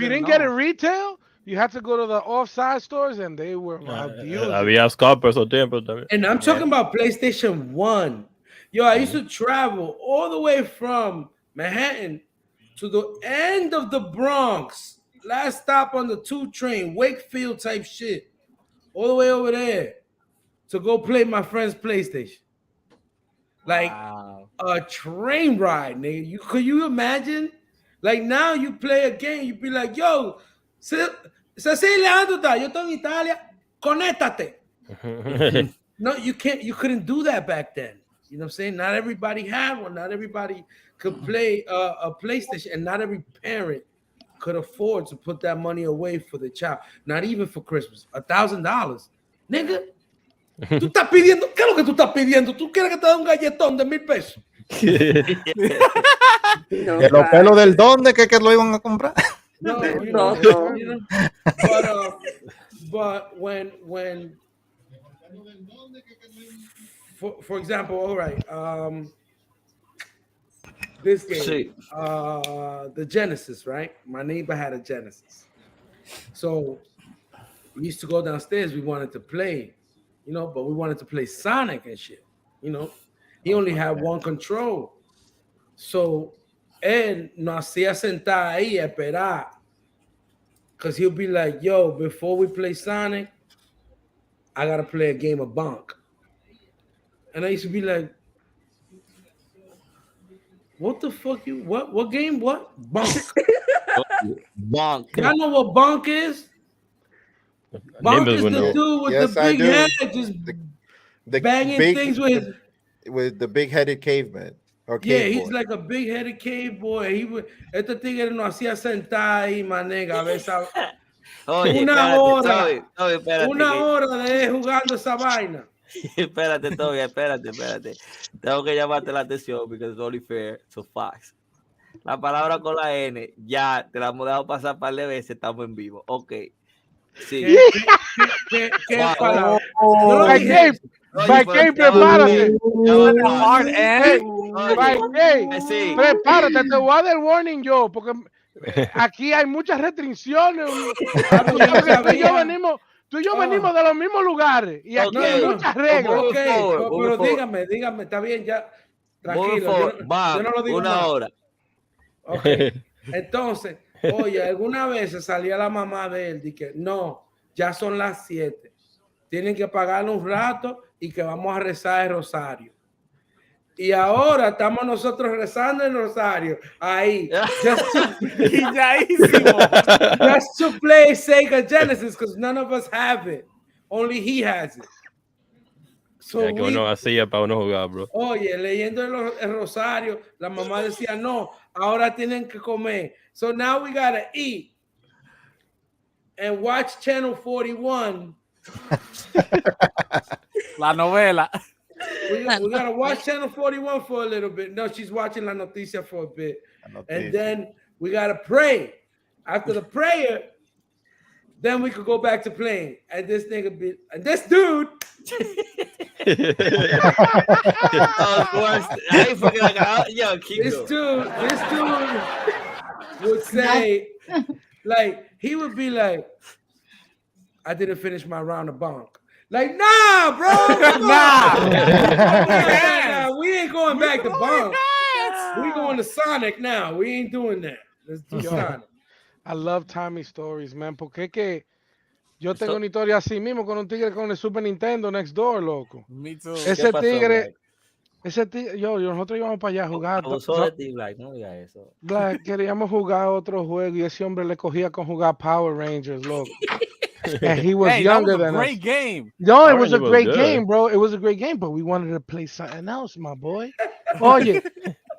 you didn't get it retail, you had to go to the offside stores, and they were había scalpers o tiempo también. And I'm talking about PlayStation 1. Yo, I used to travel all the way from Manhattan to the end of the Bronx. Last stop on the 2 train, Wakefield type shit. All the way over there to go play my friend's PlayStation. Like a train ride, nigga. Could you imagine? Like now you play a game, you be like, yo, Cecilia, ¿dónde está? Yo estoy en Italia. Conéctate. No, you can't. You couldn't do that back then. You know what I'm saying? Not everybody had one. Not everybody could play a PlayStation, and not every parent could afford to put that money away for the child. Not even for Christmas. $1,000, nigga. Tú estás pidiendo, ¿qué es lo que tú estás pidiendo? ¿Tú quieres que te dé un galletón de $1,000? No, los pelos del dónde que lo iban a comprar. No. But when for example, all right, this game, the Genesis, right? My neighbor had a Genesis, so we used to go downstairs. We wanted to play, but we wanted to play Sonic and shit. He only had one control, so él nos hacía sentar ahí a esperar, because he'll be like, "Yo, before we play Sonic, I gotta play a game of Bonk," and I used to be like, "What the fuck you? What game? What Bonk?" Bonk. Y'all know what Bonk is? Bonk is the dude with the big head, just the banging big, things with the big-headed caveman. Yeah, he's like a big-headed cave boy. Este tigre nos hacía sentar ahí, manega, a veces. Oye, una espérate, hora de jugando esa vaina. Espérate, Toby, espérate. Tengo que llamarte la atención porque es only fair to Fox. La palabra con la N, ya te la hemos dejado pasar un par de veces, estamos en vivo. Ok. Sí. ¿Qué palabra? By prepárate. Sí. Prepárate, te voy a dar warning yo, porque aquí hay muchas restricciones. Tú y yo venimos de los mismos lugares y aquí hay muchas reglas. Pero dígame, está bien, ya. Tranquilo, yo no lo digo una más. hora. Ok. Entonces, oye, alguna vez salía la mamá de él y que no, ya son las 7. Tienen que pagarle un rato y que vamos a rezar el rosario. Y ahora estamos nosotros rezando el rosario ahí. Just to play Sega Genesis, because none of us have it. Only he has it. So que uno hacía para uno jugar, bro. Oye, leyendo el rosario, la mamá decía, no, ahora tienen que comer. So now we gotta eat and watch Channel 41. La novela. We gotta watch Channel 41 for a little bit. No, she's watching La Noticia for a bit. And then we gotta pray. After the prayer, then we could go back to playing. And this dude. This dude would say, like, he would be like, I didn't finish my round of bonk. Like, nah, bro. Nah, we ain't going back to bonk. We going to Sonic now. We ain't doing that. Let's do Sonic. I love Tommy stories, man, porque es que yo tengo una historia así mismo con un tigre con el Super Nintendo next door, loco. Me too. Ese tigre, nosotros íbamos para allá a jugar. Black, queríamos jugar otro juego y ese hombre le cogía con jugar Power Rangers, loco. And he was younger than us. Great game. No, it was a great game, bro. It was a great game, but we wanted to play something else, my boy. Oye,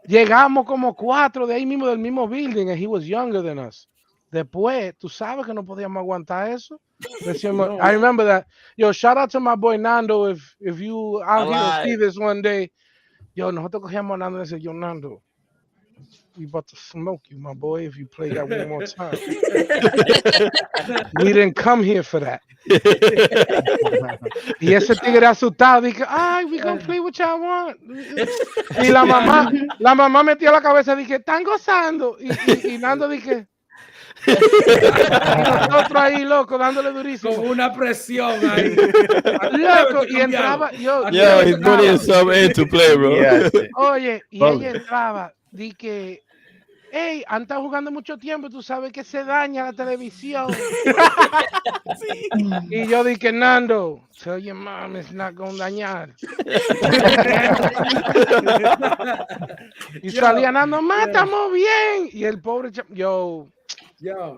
llegamos como 4 de ahí mismo del mismo building, and he was younger than us. Después, tú sabes que no podíamos aguantar eso. Decíamos, I remember that. Yo, shout out to my boy Nando. If you out here see this one day, yo, nosotros cogíamos a Nando and said, yo, Nando, we about to smoke you, my boy, if you play that one more time. We didn't come here for that. Y ese tigre asustado, dije, ay, we gonna play what y'all want. Y la mamá metió la cabeza, dije, están gozando. Y Nando dije, y nosotros ahí, loco, dándole durísimo. Con una presión ahí. Loco, y entraba, he's putting some in to play, bro. Oye, y ella entraba, dije, hey, han estado jugando mucho tiempo, tú sabes que se daña la televisión. Sí. Y yo dije, Nando, tell your mom it's not gonna dañar. Y salía Nando, matamos bien. Y el pobre, yo. Yeah,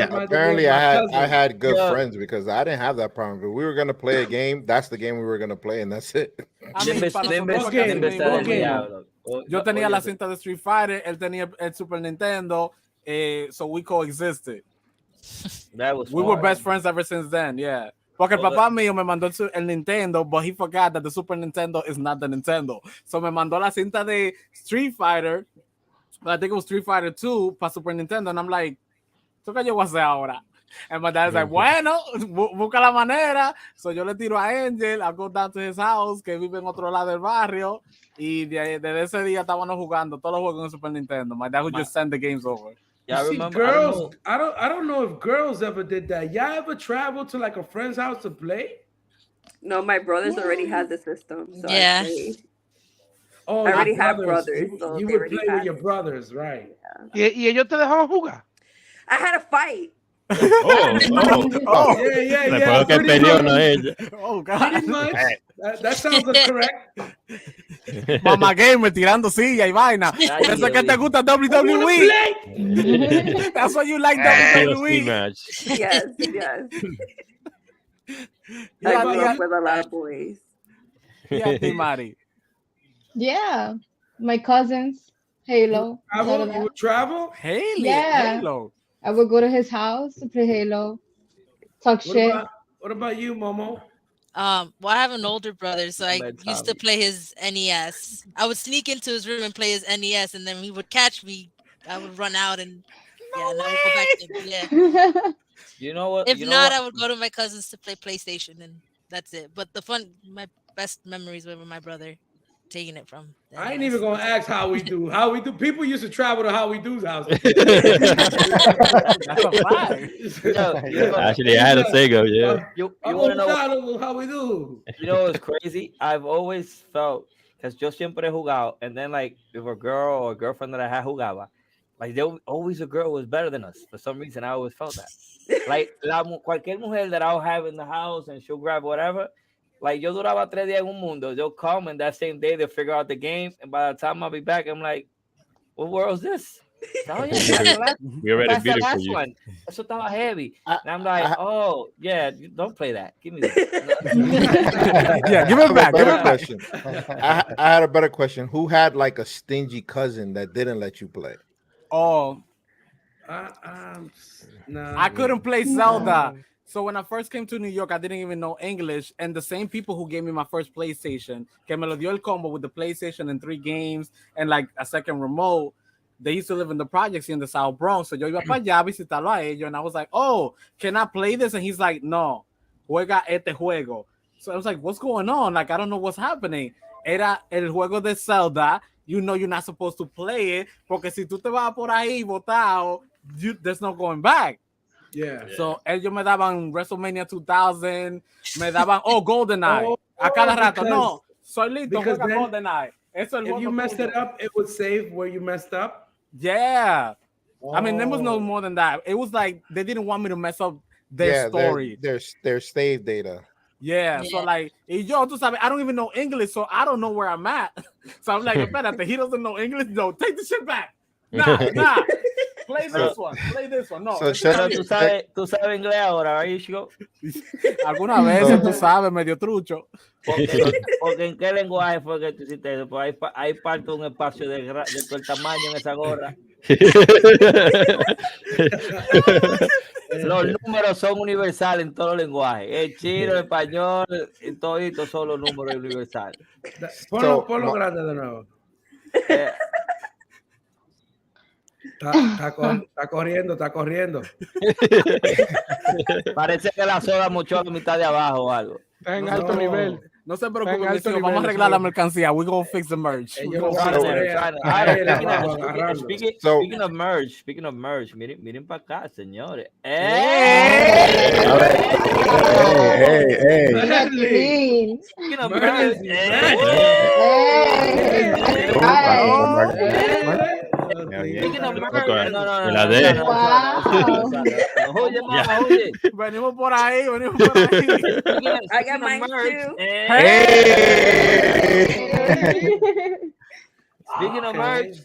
apparently I had good friends because I didn't have that problem. If we were gonna play a game, that's the game we were gonna play, and that's it. Yo tenía la cinta de Street Fighter, él tenía el Super Nintendo, so we coexisted. We were best friends ever since then, yeah. Porque el papá mío me mandó el Nintendo, but he forgot that the Super Nintendo is not the Nintendo. So me mandó la cinta de Street Fighter, I think it was Street Fighter 2 para Super Nintendo, and I'm like, ¿qué yo voy a hacer ahora? And my dad's like, bueno, busca la manera. So yo le tiro a Angel, I go down to his house, que vive en otro lado del barrio. Y desde ese día estábamos jugando todos los juegos en Super Nintendo. My dad would just send the games over. Yeah, I See, remember. girls, I don't know if girls ever did that. Y'all ever travel to like a friend's house to play? No, my brothers already had the system. So Yeah. I played. Oh, I already your have brothers, so You they would already play with had your it. brothers, right? Y ellos te dejaban jugar. I had a fight. Oh, yeah. Después que Pretty peleó much. no ella. Oh, Pretty God. much. That sounds correct. Mamá Gamer tirando silla y vaina. Por eso es que te gusta WWE. That's why you like TLC WWE. match. Yes. I Yeah, grew but up with a lot of boys. Yeah, Mari. Yeah, my cousins, Halo. You would travel? Halo. I would go to his house to play Halo, talk shit. What about you, Momo? Well, I have an older brother, so I used to play his NES. I would sneak into his room and play his NES, and then he would catch me. I would run out and I would go back to You know what? If not, I would go to my cousins to play PlayStation, and that's it. But my best memories were with my brother, taking it from. I ain't even gonna ask how we do. People used to travel to How We Do's house. That's a fact. Actually, I had a Sega. Yeah. You want to know How We Do? You know what's crazy? I've always felt, because yo siempre he jugado, and then like if a girl or a girlfriend that I had jugaba, like there always a girl was better than us. For some reason, I always felt that. Like cualquier mujer that I'll have in the house and she'll grab whatever. Like yo duraba 3 días en un mundo. They'll come and that same day they'll figure out the game, and by the time I'll be back, I'm like, what world is this? Oh yeah, we already beat it for last you. one. Eso estaba heavy. And I'm like, oh yeah, don't play that. Give me that. Yeah, give it back. Give it back. Question. I had a better question. Who had like a stingy cousin that didn't let you play? Oh, no. I couldn't play Zelda. So when I first came to New York, I didn't even know English. And the same people who gave me my first PlayStation, que me lo dio el combo with the PlayStation and 3 games and like a second remote, they used to live in the projects in the South Bronx. So yo iba para allá a visitarlo a ellos. And I was like, oh, can I play this? And he's like, no, juega este juego. So I was like, what's going on? Like, I don't know what's happening. Era el juego de Zelda. You know you're not supposed to play it. Porque si tú te vas por ahí botado, there's no going back. Yeah. So ellos me daban WrestleMania 2000, me daban GoldenEye. A cada rato, no, soy listo, juega GoldenEye. Eso es if you messed it up, it would save where you messed up. Yeah. I mean, there was no more than that. It was like they didn't want me to mess up their story. Their save data. Yeah, so like, yo, tú sabes, I don't even know English, so I don't know where I'm at. So I'm like, espérate, he doesn't know English. No, take the shit back. Nah. Play this one. No. So tú sabes inglés ahora, right, Chico? Algunas veces, tú sabes, medio trucho. Porque ¿en qué lenguaje fue que tú hiciste eso? Pues hay parte de un espacio de todo el tamaño en esa gorra. Los números son universales en todos los lenguajes. El chino, el español, todos son los números universales. Ponlo grande de nuevo. Está corriendo. Parece que la soda mochó a la mitad de abajo o algo. Está en alto nivel. No se preocupen, vamos a arreglar la mercancía. We gonna fix the merch. Speaking of merch, miren para acá, señores. Speaking of merch, oye, venimos por ahí. I got mine too. Speaking of merch.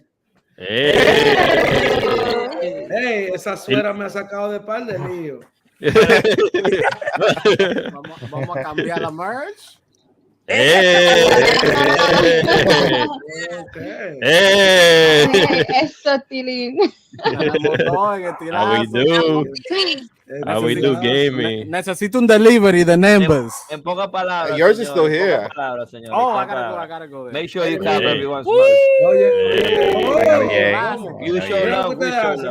Hey, esa suera me ha sacado de par de lío. Vamos a cambiar la merch. Eso, Tilín. How we do gaming. Necesito un delivery de Nimbus. En pocas palabras. Yours is still here. Oh, I gotta go there. Make sure you clap everyone's Oye, you show love.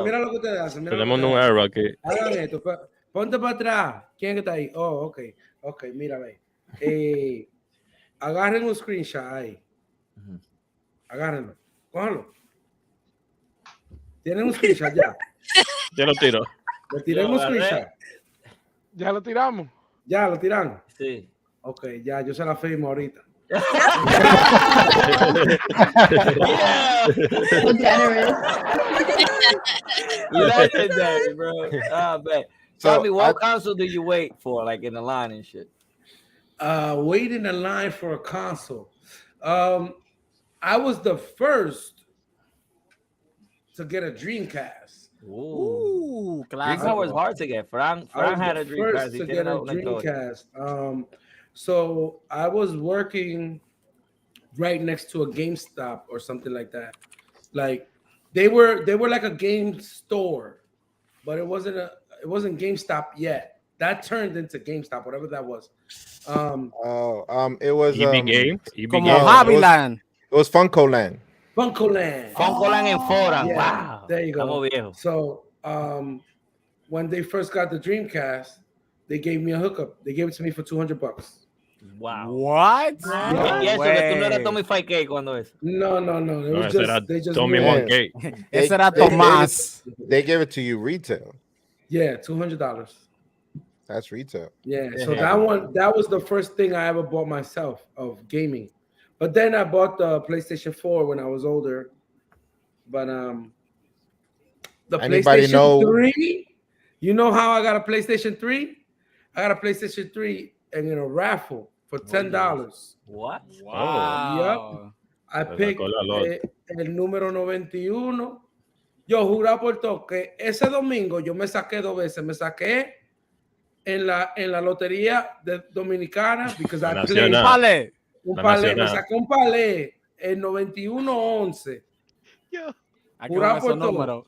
mira lo que ustedes hacen. Tenemos un error aquí. Hagan esto. Ponte para atrás. ¿Quién está ahí? Oh, ok. Ok, mira, ve. Agarren un screenshot ahí. Agárrenlo. Cójanlo. Tienen un screenshot ya. Ya lo tiro. Le tiré un screenshot. Ya lo tiramos. Ya lo tiran. Sí. Ok, ya, yo se la firmo ahorita. So generous. Legendary, bro. Oh, man. So, Tell me, what console do you wait for, like in the line and shit? Wait in the line for a console. I was the first to get a Dreamcast. Ooh, claro. Dreamcast was hard to get. Fran had a Dreamcast. First to get a Dreamcast. So I was working right next to a GameStop or something like that. Like they were like a game store, but it wasn't GameStop yet. That turned into GameStop, whatever that was. It was EB Games. Como Hobbyland. It was Funko-Land. Funko-Land. Funko-Land and Forum. Yeah, Wow. there you go. Estamos viejos. So when they first got the Dreamcast, they gave me a hookup. They gave it to me for $200. Wow. What? Y eso que tú no eras Tommy 5K cuando eso. No. It was they just Tommy knew it. 1K. Ese era Tomás. They gave it to you retail. Yeah, $200. That's retail. Yeah, so that was the first thing I ever bought myself of gaming. But then I bought the PlayStation 4 when I was older. But the Anybody PlayStation know? 3, you know how I got a PlayStation 3? I got a PlayStation 3 and in a raffle for $10. What? Wow. Yep. I picked el número 91. Yo juraba por todo que ese domingo yo me saqué 2 veces. Me saqué en la lotería de Dominicana because I played un palé. Me saqué un palé el 91-11. Juraba por todo.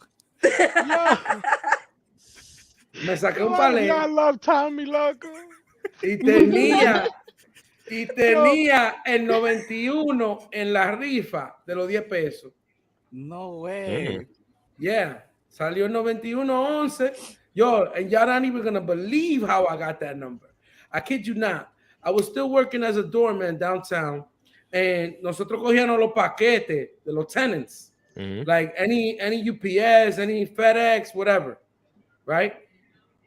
Me saqué un palé. I love Tommy, loco. Y tenía el 91 en la rifa de los 10 pesos. No way. Yeah. Salió el 91-11. Yo, and y'all not even gonna believe how I got that number. I kid you not. I was still working as a doorman downtown, and nosotros cogíamos los paquetes de los tenants, like any UPS, any FedEx, whatever, right?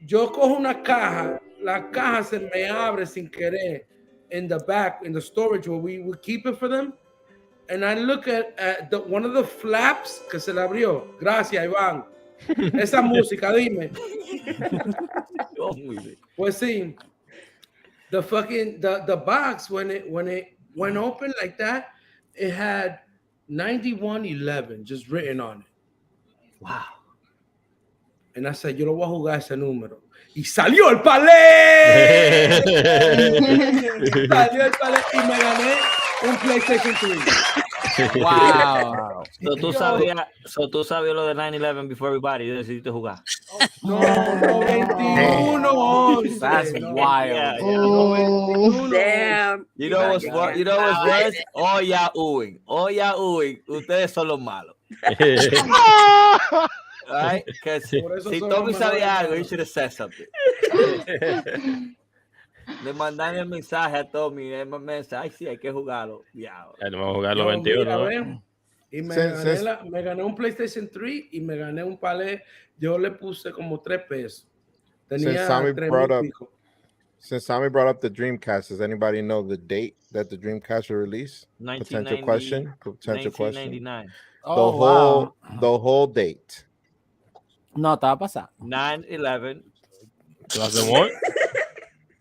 Yo cojo una caja, la caja se me abre sin querer in the back, in the storage where we would keep it for them, and I look at one of the flaps que se le abrió. Gracias, Iván. Esa música, dime. Pues sí, the box when it went open like that, it had 9111 just written on it. Wow. And I said, yo lo voy a jugar ese número. Y salió el palé. Salió el palé y me gané un PlayStation 3. Wow. So tú sabías lo de 9/11 before everybody. You decidiste jugar. No, 91-11. That's wild. Oh. Damn. You know what's worse? All y'all oohing. Ustedes son los malos. Right? Because si Tommy sabía algo, he should have said something. Le mandan el mensaje a Tommy, el mensaje, ay sí, hay que jugarlo. Vamos a jugar los 21. Y me gané un PlayStation 3 y me gané un palé. Yo le puse como 3 pesos. Tenía Since Sammy brought up the Dreamcast, does anybody know the date that the Dreamcast will release? Potential question. 1999. The whole date. No, estaba pasando. 9/11.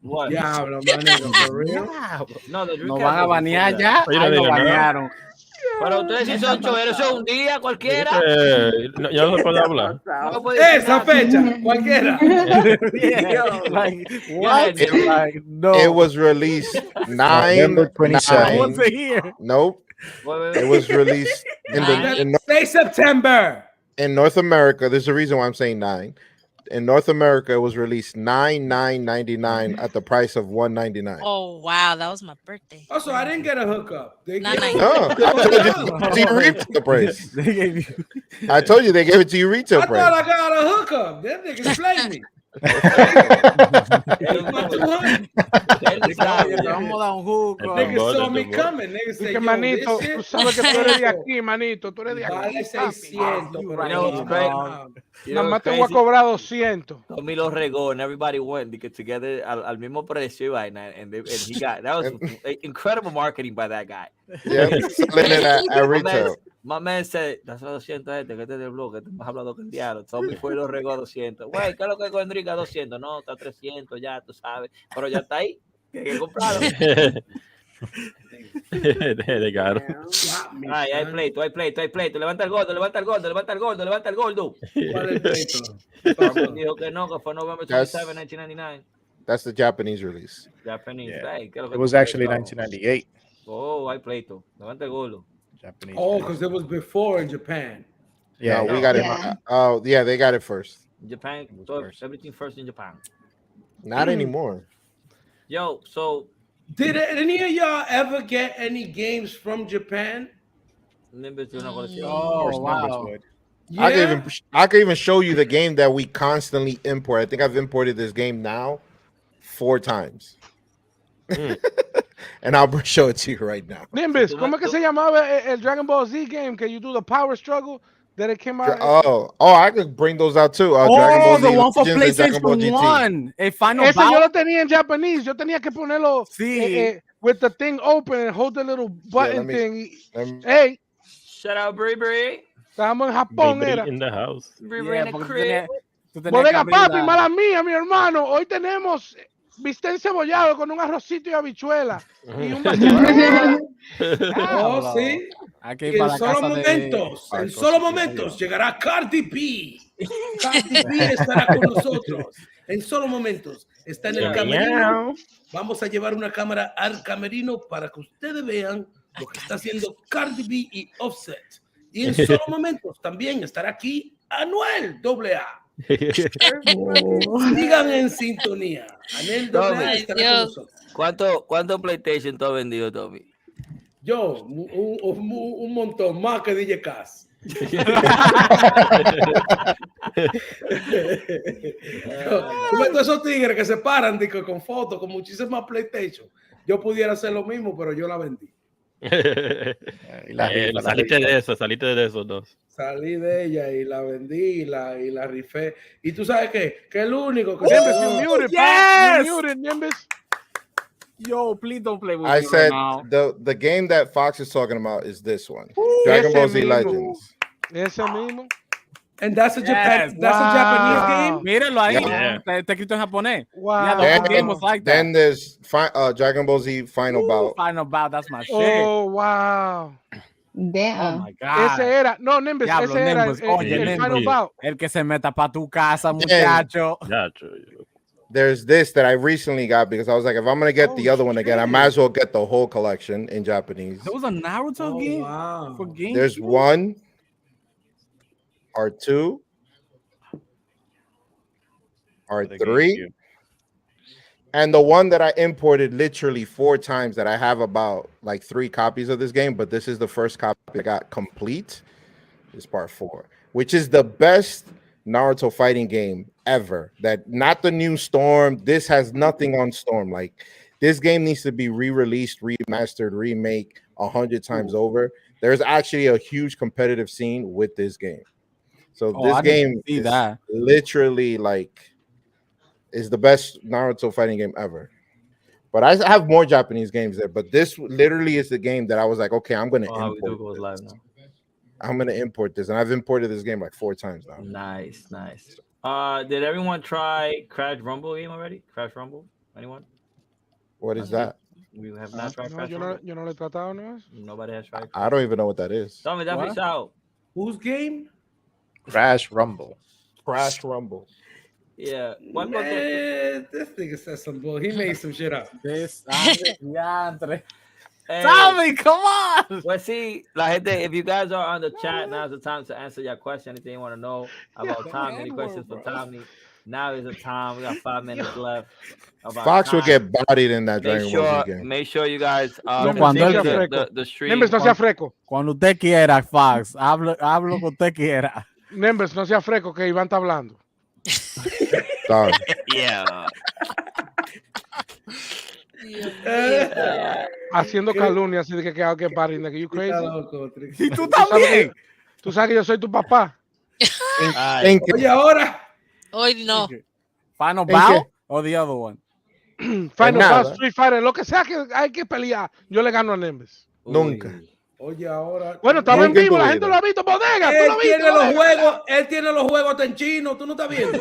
What? Diablo, manito, for real? No, nos van a banear ya. Ahí lo banearon. Pero ustedes si son choveros, eso es un día cualquiera. Ya no se puede hablar. Esa fecha, cualquiera. It was released November 27. Nope. It was released Say September. In North America. There's a reason why I'm saying 9. In North America, it was released $9,999 at the price of $199. Oh wow, that was my birthday. Also, I didn't get a hookup. No, I told you retail price. I told you they gave it to you retail price. I thought I got a hookup. Them niggas played me. Vamos a dar un jugo. Niggas saw me coming. Niggas Y said, que yo, manito, this tú shit, sabes que tú eres de aquí, manito. Tú eres de aquí. vale papi. 600, pero You know what's great? You know Nada más what's te voy a crazy? cobrar 200. Tommy lo regó and everybody went together al mismo precio y vaina, and he got that was incredible marketing by that guy. Yeah, selling it at retail. My man said, that's 200 gente, que este es del blog, que te has hablado con el diablo. Tommy fue y lo regó a 200. Güey, ¿qué es lo que con Enrique a 200? No, está a 300 ya, tú sabes. Pero ya está ahí. Que hay que comprarlo. They got him. Ay, hay pleito. Levanta el gordo. ¿Cuál es el pleito? Dijo que no, que fue November 27, 1999. That's the Japanese release. Japanese. Yeah. Hey, ¿qué es lo que It tú was crees, actually chavo? 1998. Oh, hay pleito. Levanta el gordo. Japanese. Oh, because it was before in Japan. Yeah, No, we got Yeah. it. Oh, yeah, they got it first. Japan, so everything first in Japan. Not anymore. Yo, so Did any of y'all ever get any games from Japan? Nimbus tiene una colección. Oh, Numbers wow. would. Yeah. I could even show you the game that we constantly import. I think I've imported this game now 4 times. And I'll show it to you right now. Nimbus, ¿cómo es que se llamaba el Dragon Ball Z game que you do the power struggle that it came out? I could bring those out too. Dragon Ball Z the one for Legends and Dragon Ball PlayStation GT. 1. El Final Ese yo Bout. lo tenía en japonés. Yo tenía que ponerlo Sí. with the thing open and hold the little button thing. Let me- Hey, Shout out Brie. estábamos en Japón, era. In the house. Brie Yeah, in the porque crib. tú tenías Bodega que abrir papi, la- mala mía, mi hermano. Hoy tenemos bistec cebollado con un arrocito y habichuela. Y un vasito. Oh, sí. Hay que Y ir en para la solo casa momentos, en solo momentos llegará Cardi B. Cardi B estará con nosotros. En solo momentos. Está en el camerino. Vamos a llevar una cámara al camerino para que ustedes vean lo que está haciendo Cardi B y Offset. Y en solo momentos también estará aquí Anuel AA. Sigan en sintonía. Anuel AA estará con nosotros. ¿Cuánto PlayStation tú has vendido, Tommy? Yo, un montón más que DJ Cass. Todos esos tigres que se paran con fotos, con muchísimas PlayStation. Yo pudiera hacer lo mismo, pero yo la vendí. Saliste de esos dos. Salí de ella y la vendí y la rifé. Y tú sabes qué, que el único que Nimbus, se you quedó- muted, Yes! you muted, Nimbus. Yo, please don't play with I me said right now. the game that Fox is talking about is this one. Dragon Ball Z mismo. Legends. Ese mismo. And that's a Japan, Yes, that's a Japanese game. Mírenlo ahí. Yeah. Está escrito en japonés. Wow. Yeah, the whole game was like that. Then there's Dragon Ball Z Final Bout. Final Bout, that's my shit. Oh, wow. Oh Damn. my God. Ese era, no, Nimbus, Diablo, ese era Nimbus, el oye, Final Nimbus. Bout. El que se meta para tu casa, muchacho. There's this that I recently got because I was like, if I'm gonna get the other one again, I might as well get the whole collection in Japanese. There was a Naruto game Wow. for games. There's 1 or 2 or 3. And the one that I imported literally 4 times that I have about like 3 copies of this game, but this is the first copy I got complete, is part 4, which is the best Naruto fighting game ever. That not the new Storm. This has nothing on Storm. Like this game needs to be re-released, remastered, remake 100 times over. There's actually a huge competitive scene with this game. So Oh, this I didn't game see is that. literally like is the best Naruto fighting game ever. But I have more Japanese games there. But this literally is the game that I was like, okay, I'm gonna import this. I'm gonna import this, and I've imported this game like 4 times now. Nice. Did everyone try Crash Rumble game already? Crash Rumble? Anyone? What is that? We have not tried No, Crash yo Rumble. no lo he tratado, ¿no es? Nobody has tried. I don't even know what that is. Tommy, that fish out. Whose game? Crash Rumble. Crash Rumble. Yeah. Man, this nigga said some bull. He made some shit up. This diantre. Hey, Tommy, come on. Well, see, la gente, if you guys are on the chat, now's the time to answer your question. Anything you want to know about Tommy, any questions for Tommy? Now is the time. We got 5 minutes left. Fox will get bodied in that Dragon Ball Z game. Make sure you guys Cuando the stream. Nimbus, no sea freco. Cuando usted quiera, Fox, hablo que usted quiera. Nimbus, no sea freco, que Iván está hablando. Dog. Yeah. Haciendo calumnia así de que party, nigga. You crazy? Y tú ¿Tú sabes también. tú sabes que yo soy tu papá. ¿En qué? Oye, ahora. Hoy no. Final ¿En qué? Bout or the other one? Final nada. Bout, Street Fighter, lo que sea que hay que pelear, yo le gano a Nemes. Nunca. Oye, ahora. Bueno, estamos en Nunca en vivo, tu la vida. gente lo ha visto, bodega, tú Él lo viste. tiene los bodega, juegos, él tiene los juegos hasta en chino, tú no estás viendo.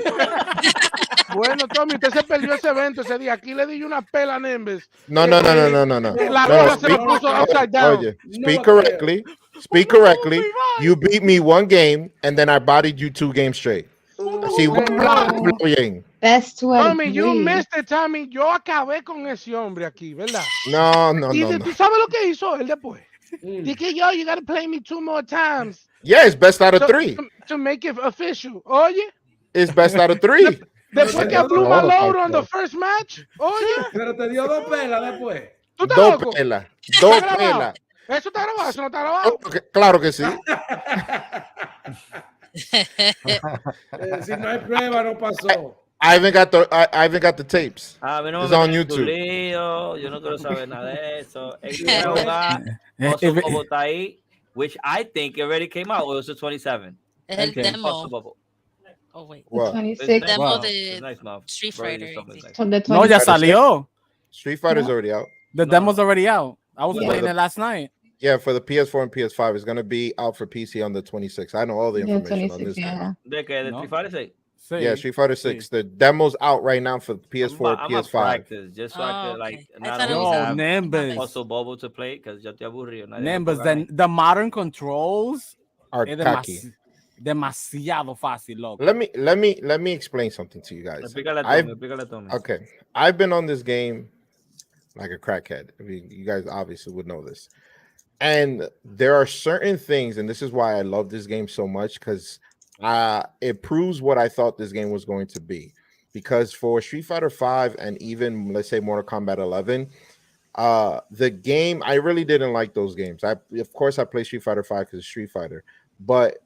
Bueno, Tommy, usted se perdió ese evento ese día. Aquí le di una pela a Nemes. No. La No, vida se lo speak- puso upside down. Oye, speak correctly. Speak correctly. You beat me one game, and then I bodied you 2 games straight. Así, hablo bien. Best to Tommy, you agree. missed it, Tommy. Yo acabé con ese hombre aquí, ¿verdad? No. Y tú sabes lo que hizo él después. Dije yo, you gotta play me 2 more times. Yeah, it's best out of 3. To make it official. Oye, It's best out of 3. después que blew my load on the first match. Oye, Pero te dio 2 pelas después. tú estás Dos loco. pelas. ¿Está Dos grabado? pelas. Eso está grabado, eso no está grabado. Claro que sí. Si no hay prueba, no pasó. I even got the tapes. A mí no It's me on metas en tu YouTube. lío, yo no quiero saber nada de eso. Él quiere jugar, Hustle Bubble está ahí, which I think already came out. It was the 27. Es el Okay. demo. Hustle Bubble. Oh, wait. What? 26. Demo Wow. de It's nice, Mom. Street Very Fighter. something nice. From the No, ya 26. salió. Street Fighter's already out. The demo's already out. I was Yeah. playing it last night. Yeah, for the PS4 and PS5, it's gonna be out for PC on the 26th. I know all the Yeah, information on 26, this. yeah. ¿De qué? ¿De No. Street Fighter 6? Sí. Yeah, Street Fighter 6. The demo's out right now for PS4, I'm a PS5. practice, just so I Oh, can like okay. I not thought it only was Yo, have Nimbus. Hustle Bubble to play, because yo estoy aburrido. nadie me Nimbus, juega the modern controls Are es cocky. demasiado fácil, loco. Let me explain something to you guys. Explícale a I've- Tommy, explícale a Tommy. Okay, I've been on this game like a crackhead. I mean, you guys obviously would know this. And there are certain things, and this is why I love this game so much, because it proves what I thought this game was going to be. Because for Street Fighter 5 and even let's say Mortal Kombat 11, the game, I really didn't like those games. Of course I play Street Fighter 5 because it's Street Fighter, but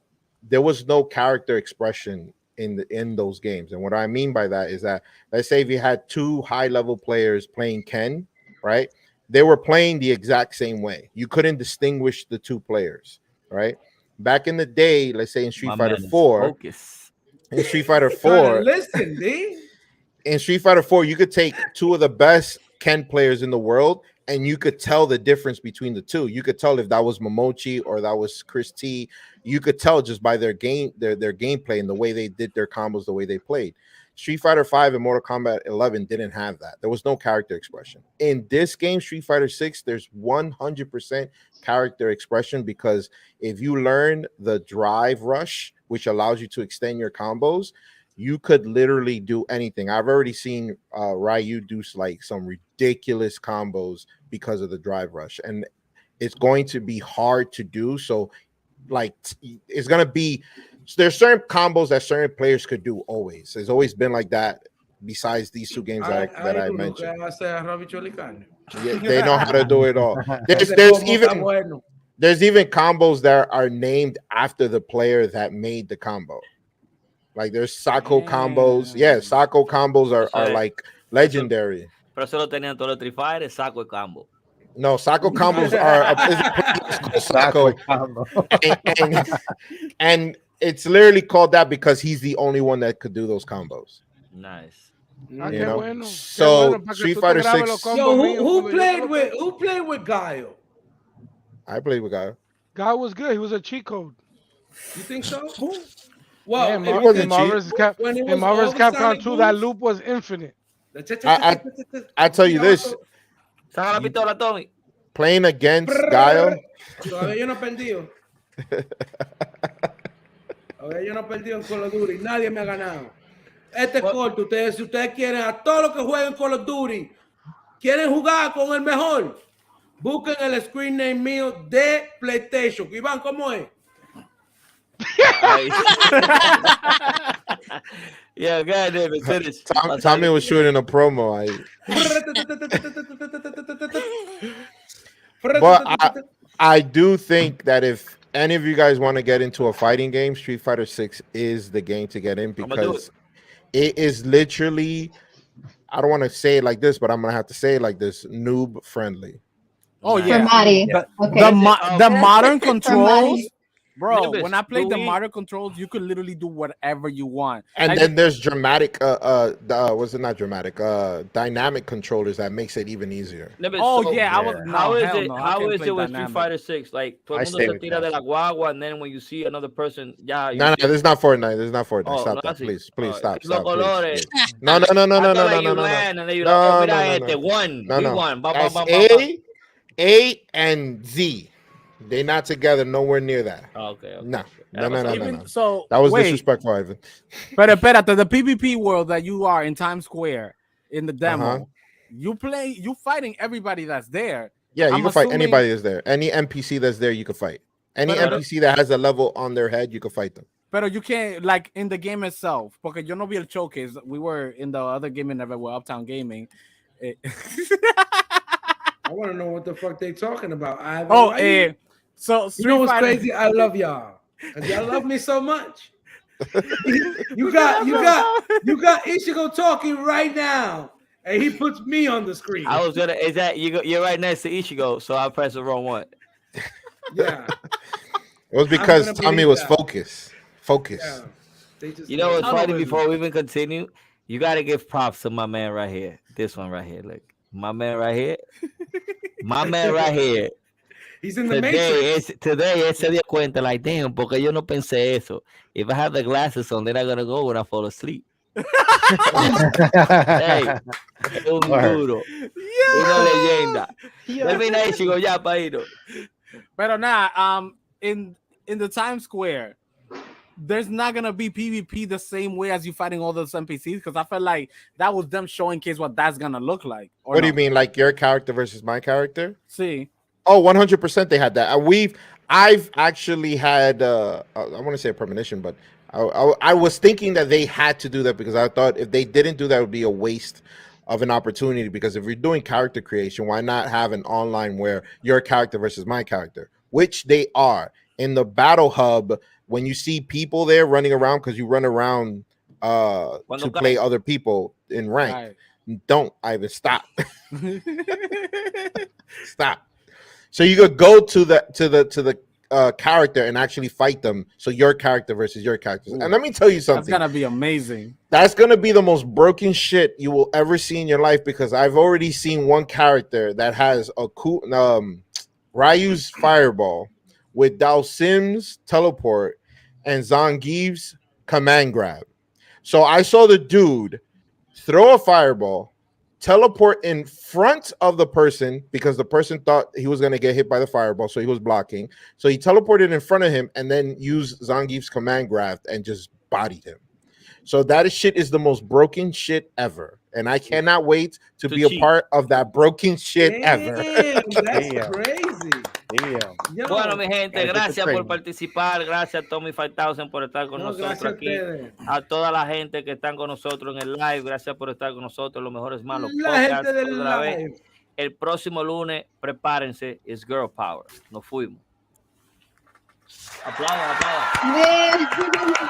there was no character expression in those games. And what I mean by that is that, let's say if you had 2 high-level players playing Ken, right? They were playing the exact same way. You couldn't distinguish the 2 players, right? Back in the day, let's say in Street My Fighter man is 4, focused. in Street Fighter Trying to 4, listen, D. in Street Fighter 4, you could take 2 of the best Ken players in the world, and you could tell the difference between the 2. You could tell if that was Momochi or that was Chris T. You could tell just by their gameplay and the way they did their combos, the way they played. Street Fighter 5 and Mortal Kombat 11 didn't have that. There was no character expression. In this game, Street Fighter 6, there's 100% character expression, because if you learn the drive rush, which allows you to extend your combos, you could literally do anything. I've already seen Ryu do like some ridiculous combos because of the drive rush, and it's going to be hard to do. So like it's going to be, there's certain combos that certain players could do always. It's always been like that, besides these 2 games that I mentioned. Yeah, they know how to do it all. There's even combos that are named after the player that made the combo. Like there's Sako combos. Yeah, Sako combos are like legendary. Pero eso lo tenían todos los Street Fighter, saco y combo. No, Sako combos are Sako, and it's literally called that because he's the only one that could do those combos. Nice. You know? So Street Fighter 6. Yo, who played with Guile? I played with Guile. Guile was good. He was a cheat code. You think so? Well, yeah, it wasn't Marvel's Capcom 2, that loop was infinite. I tell you this. Saca la pistola, Tommy. Playing against Guile. Todavía yo no he perdido. Todavía yo no he perdido en Call of Duty. Nadie me ha ganado. Este corto, ustedes, si ustedes quieren, a todos los que jueguen Call of Duty, quieren jugar con el mejor, busquen el screen name mío de PlayStation. Iván, ¿cómo es? Yeah, goddamn it, finish. Tommy was shooting a promo. But I do think that if any of you guys want to get into a fighting game, Street Fighter 6 is the game to get in, because It is literally, I don't want to say it like this, but I'm gonna have to say it like this: noob friendly. Oh For yeah, Mari. Okay. the modern controls, Mari. bro. Nimbus, When I played the we- modern controls, you could literally do whatever you want. And Like, then there's dramatic, was it not dramatic? Dynamic controllers that makes it even easier. Nimbus, oh so yeah, I was no how is hell it? no. I How can't is play it with Street dynamic. Fighter 6? Like todo I el mundo stay se with tira de la classic. guagua, and then when you see another person, yeah. No, no, this is not Fortnite. This is not Fortnite. Oh, Stop no, that, así. please, please, stop, Los stop, please, colores. please. No, no, no, no, I no, thought no, like no, you no, no, ran, and then you no, like, oh, no, mira no, este, no. one, No, we no. won. Ba, ba, That's ba, ba, ba. A and Z. They're not together. Nowhere near that. Oh, okay. No, okay. no, no, no, no, Even no. so, That was wait, disrespectful, Ivan. But espérate, the PvP world that you are in Times Square in the demo, Uh-huh. you fighting everybody that's there. Yeah, you I'm can fight assuming- anybody that's there. Any NPC that's there, you can fight. Any But- NPC that has a level on their head, you can fight them. Pero you can't, like, in the game itself, porque yo no vi el showcase. We were in the other gaming event with Uptown Gaming. I want to know what the fuck they talking about. So you know what's Fighter- crazy? I love y'all. 'Cause y'all love me so much. you got Ichigo talking right now, and he puts me on the screen. I was gonna. Is that you're right next to Ichigo, so I pressed the wrong one. Yeah. It was because gonna Tommy believe was that. focused. Focus. Yeah. They just You know what's I don't funny? believe Before we even continue, you gotta give props to my man right here. This one right here, look, my man right here, my man right here. He's in the Matrix. Today él se dio cuenta, like, damn, porque yo no pensé eso. If I have the glasses on, they're not gonna go when I fall asleep. Hey, es un duro, una leyenda. Termina ahí, chico, ya, pa' irnos. Pero nah, in the Times Square, there's not gonna be PvP the same way as you fighting all those NPCs, because I felt like that was them showing kids what that's gonna look like. What do you mean, like your character versus my character? See. Oh, 100% they had that. I've actually had I want to say a premonition, but I was thinking that they had to do that because I thought if they didn't do that, it would be a waste of an opportunity. Because if you're doing character creation, why not have an online where your character versus my character, which they are in the battle hub. When you see people there running around, because you run around to play other people in rank, don't Ivan stop. Stop. So you could go to the character and actually fight them. So your character versus your characters. And let me tell you something. That's gonna be amazing. That's gonna be the most broken shit you will ever see in your life, because I've already seen one character that has a cool Ryu's fireball with Dalsim's teleport and Zangief's command grab. So I saw the dude throw a fireball, teleport in front of the person because the person thought he was going to get hit by the fireball, so he was blocking. So he teleported in front of him and then used Zangief's command grab and just bodied him. So that shit is the most broken shit ever. And I cannot wait to be a part of that broken shit ever. That's crazy. Yo. Bueno, mi gente, gracias por participar. Gracias a Tommy 5000 por estar con nosotros aquí. A toda la gente que están con nosotros en el live, gracias por estar con nosotros. Los mejores malos podcasts. Otra vez. El próximo lunes, prepárense. It's Girl Power. Nos fuimos. Aplaudan, aplaudan.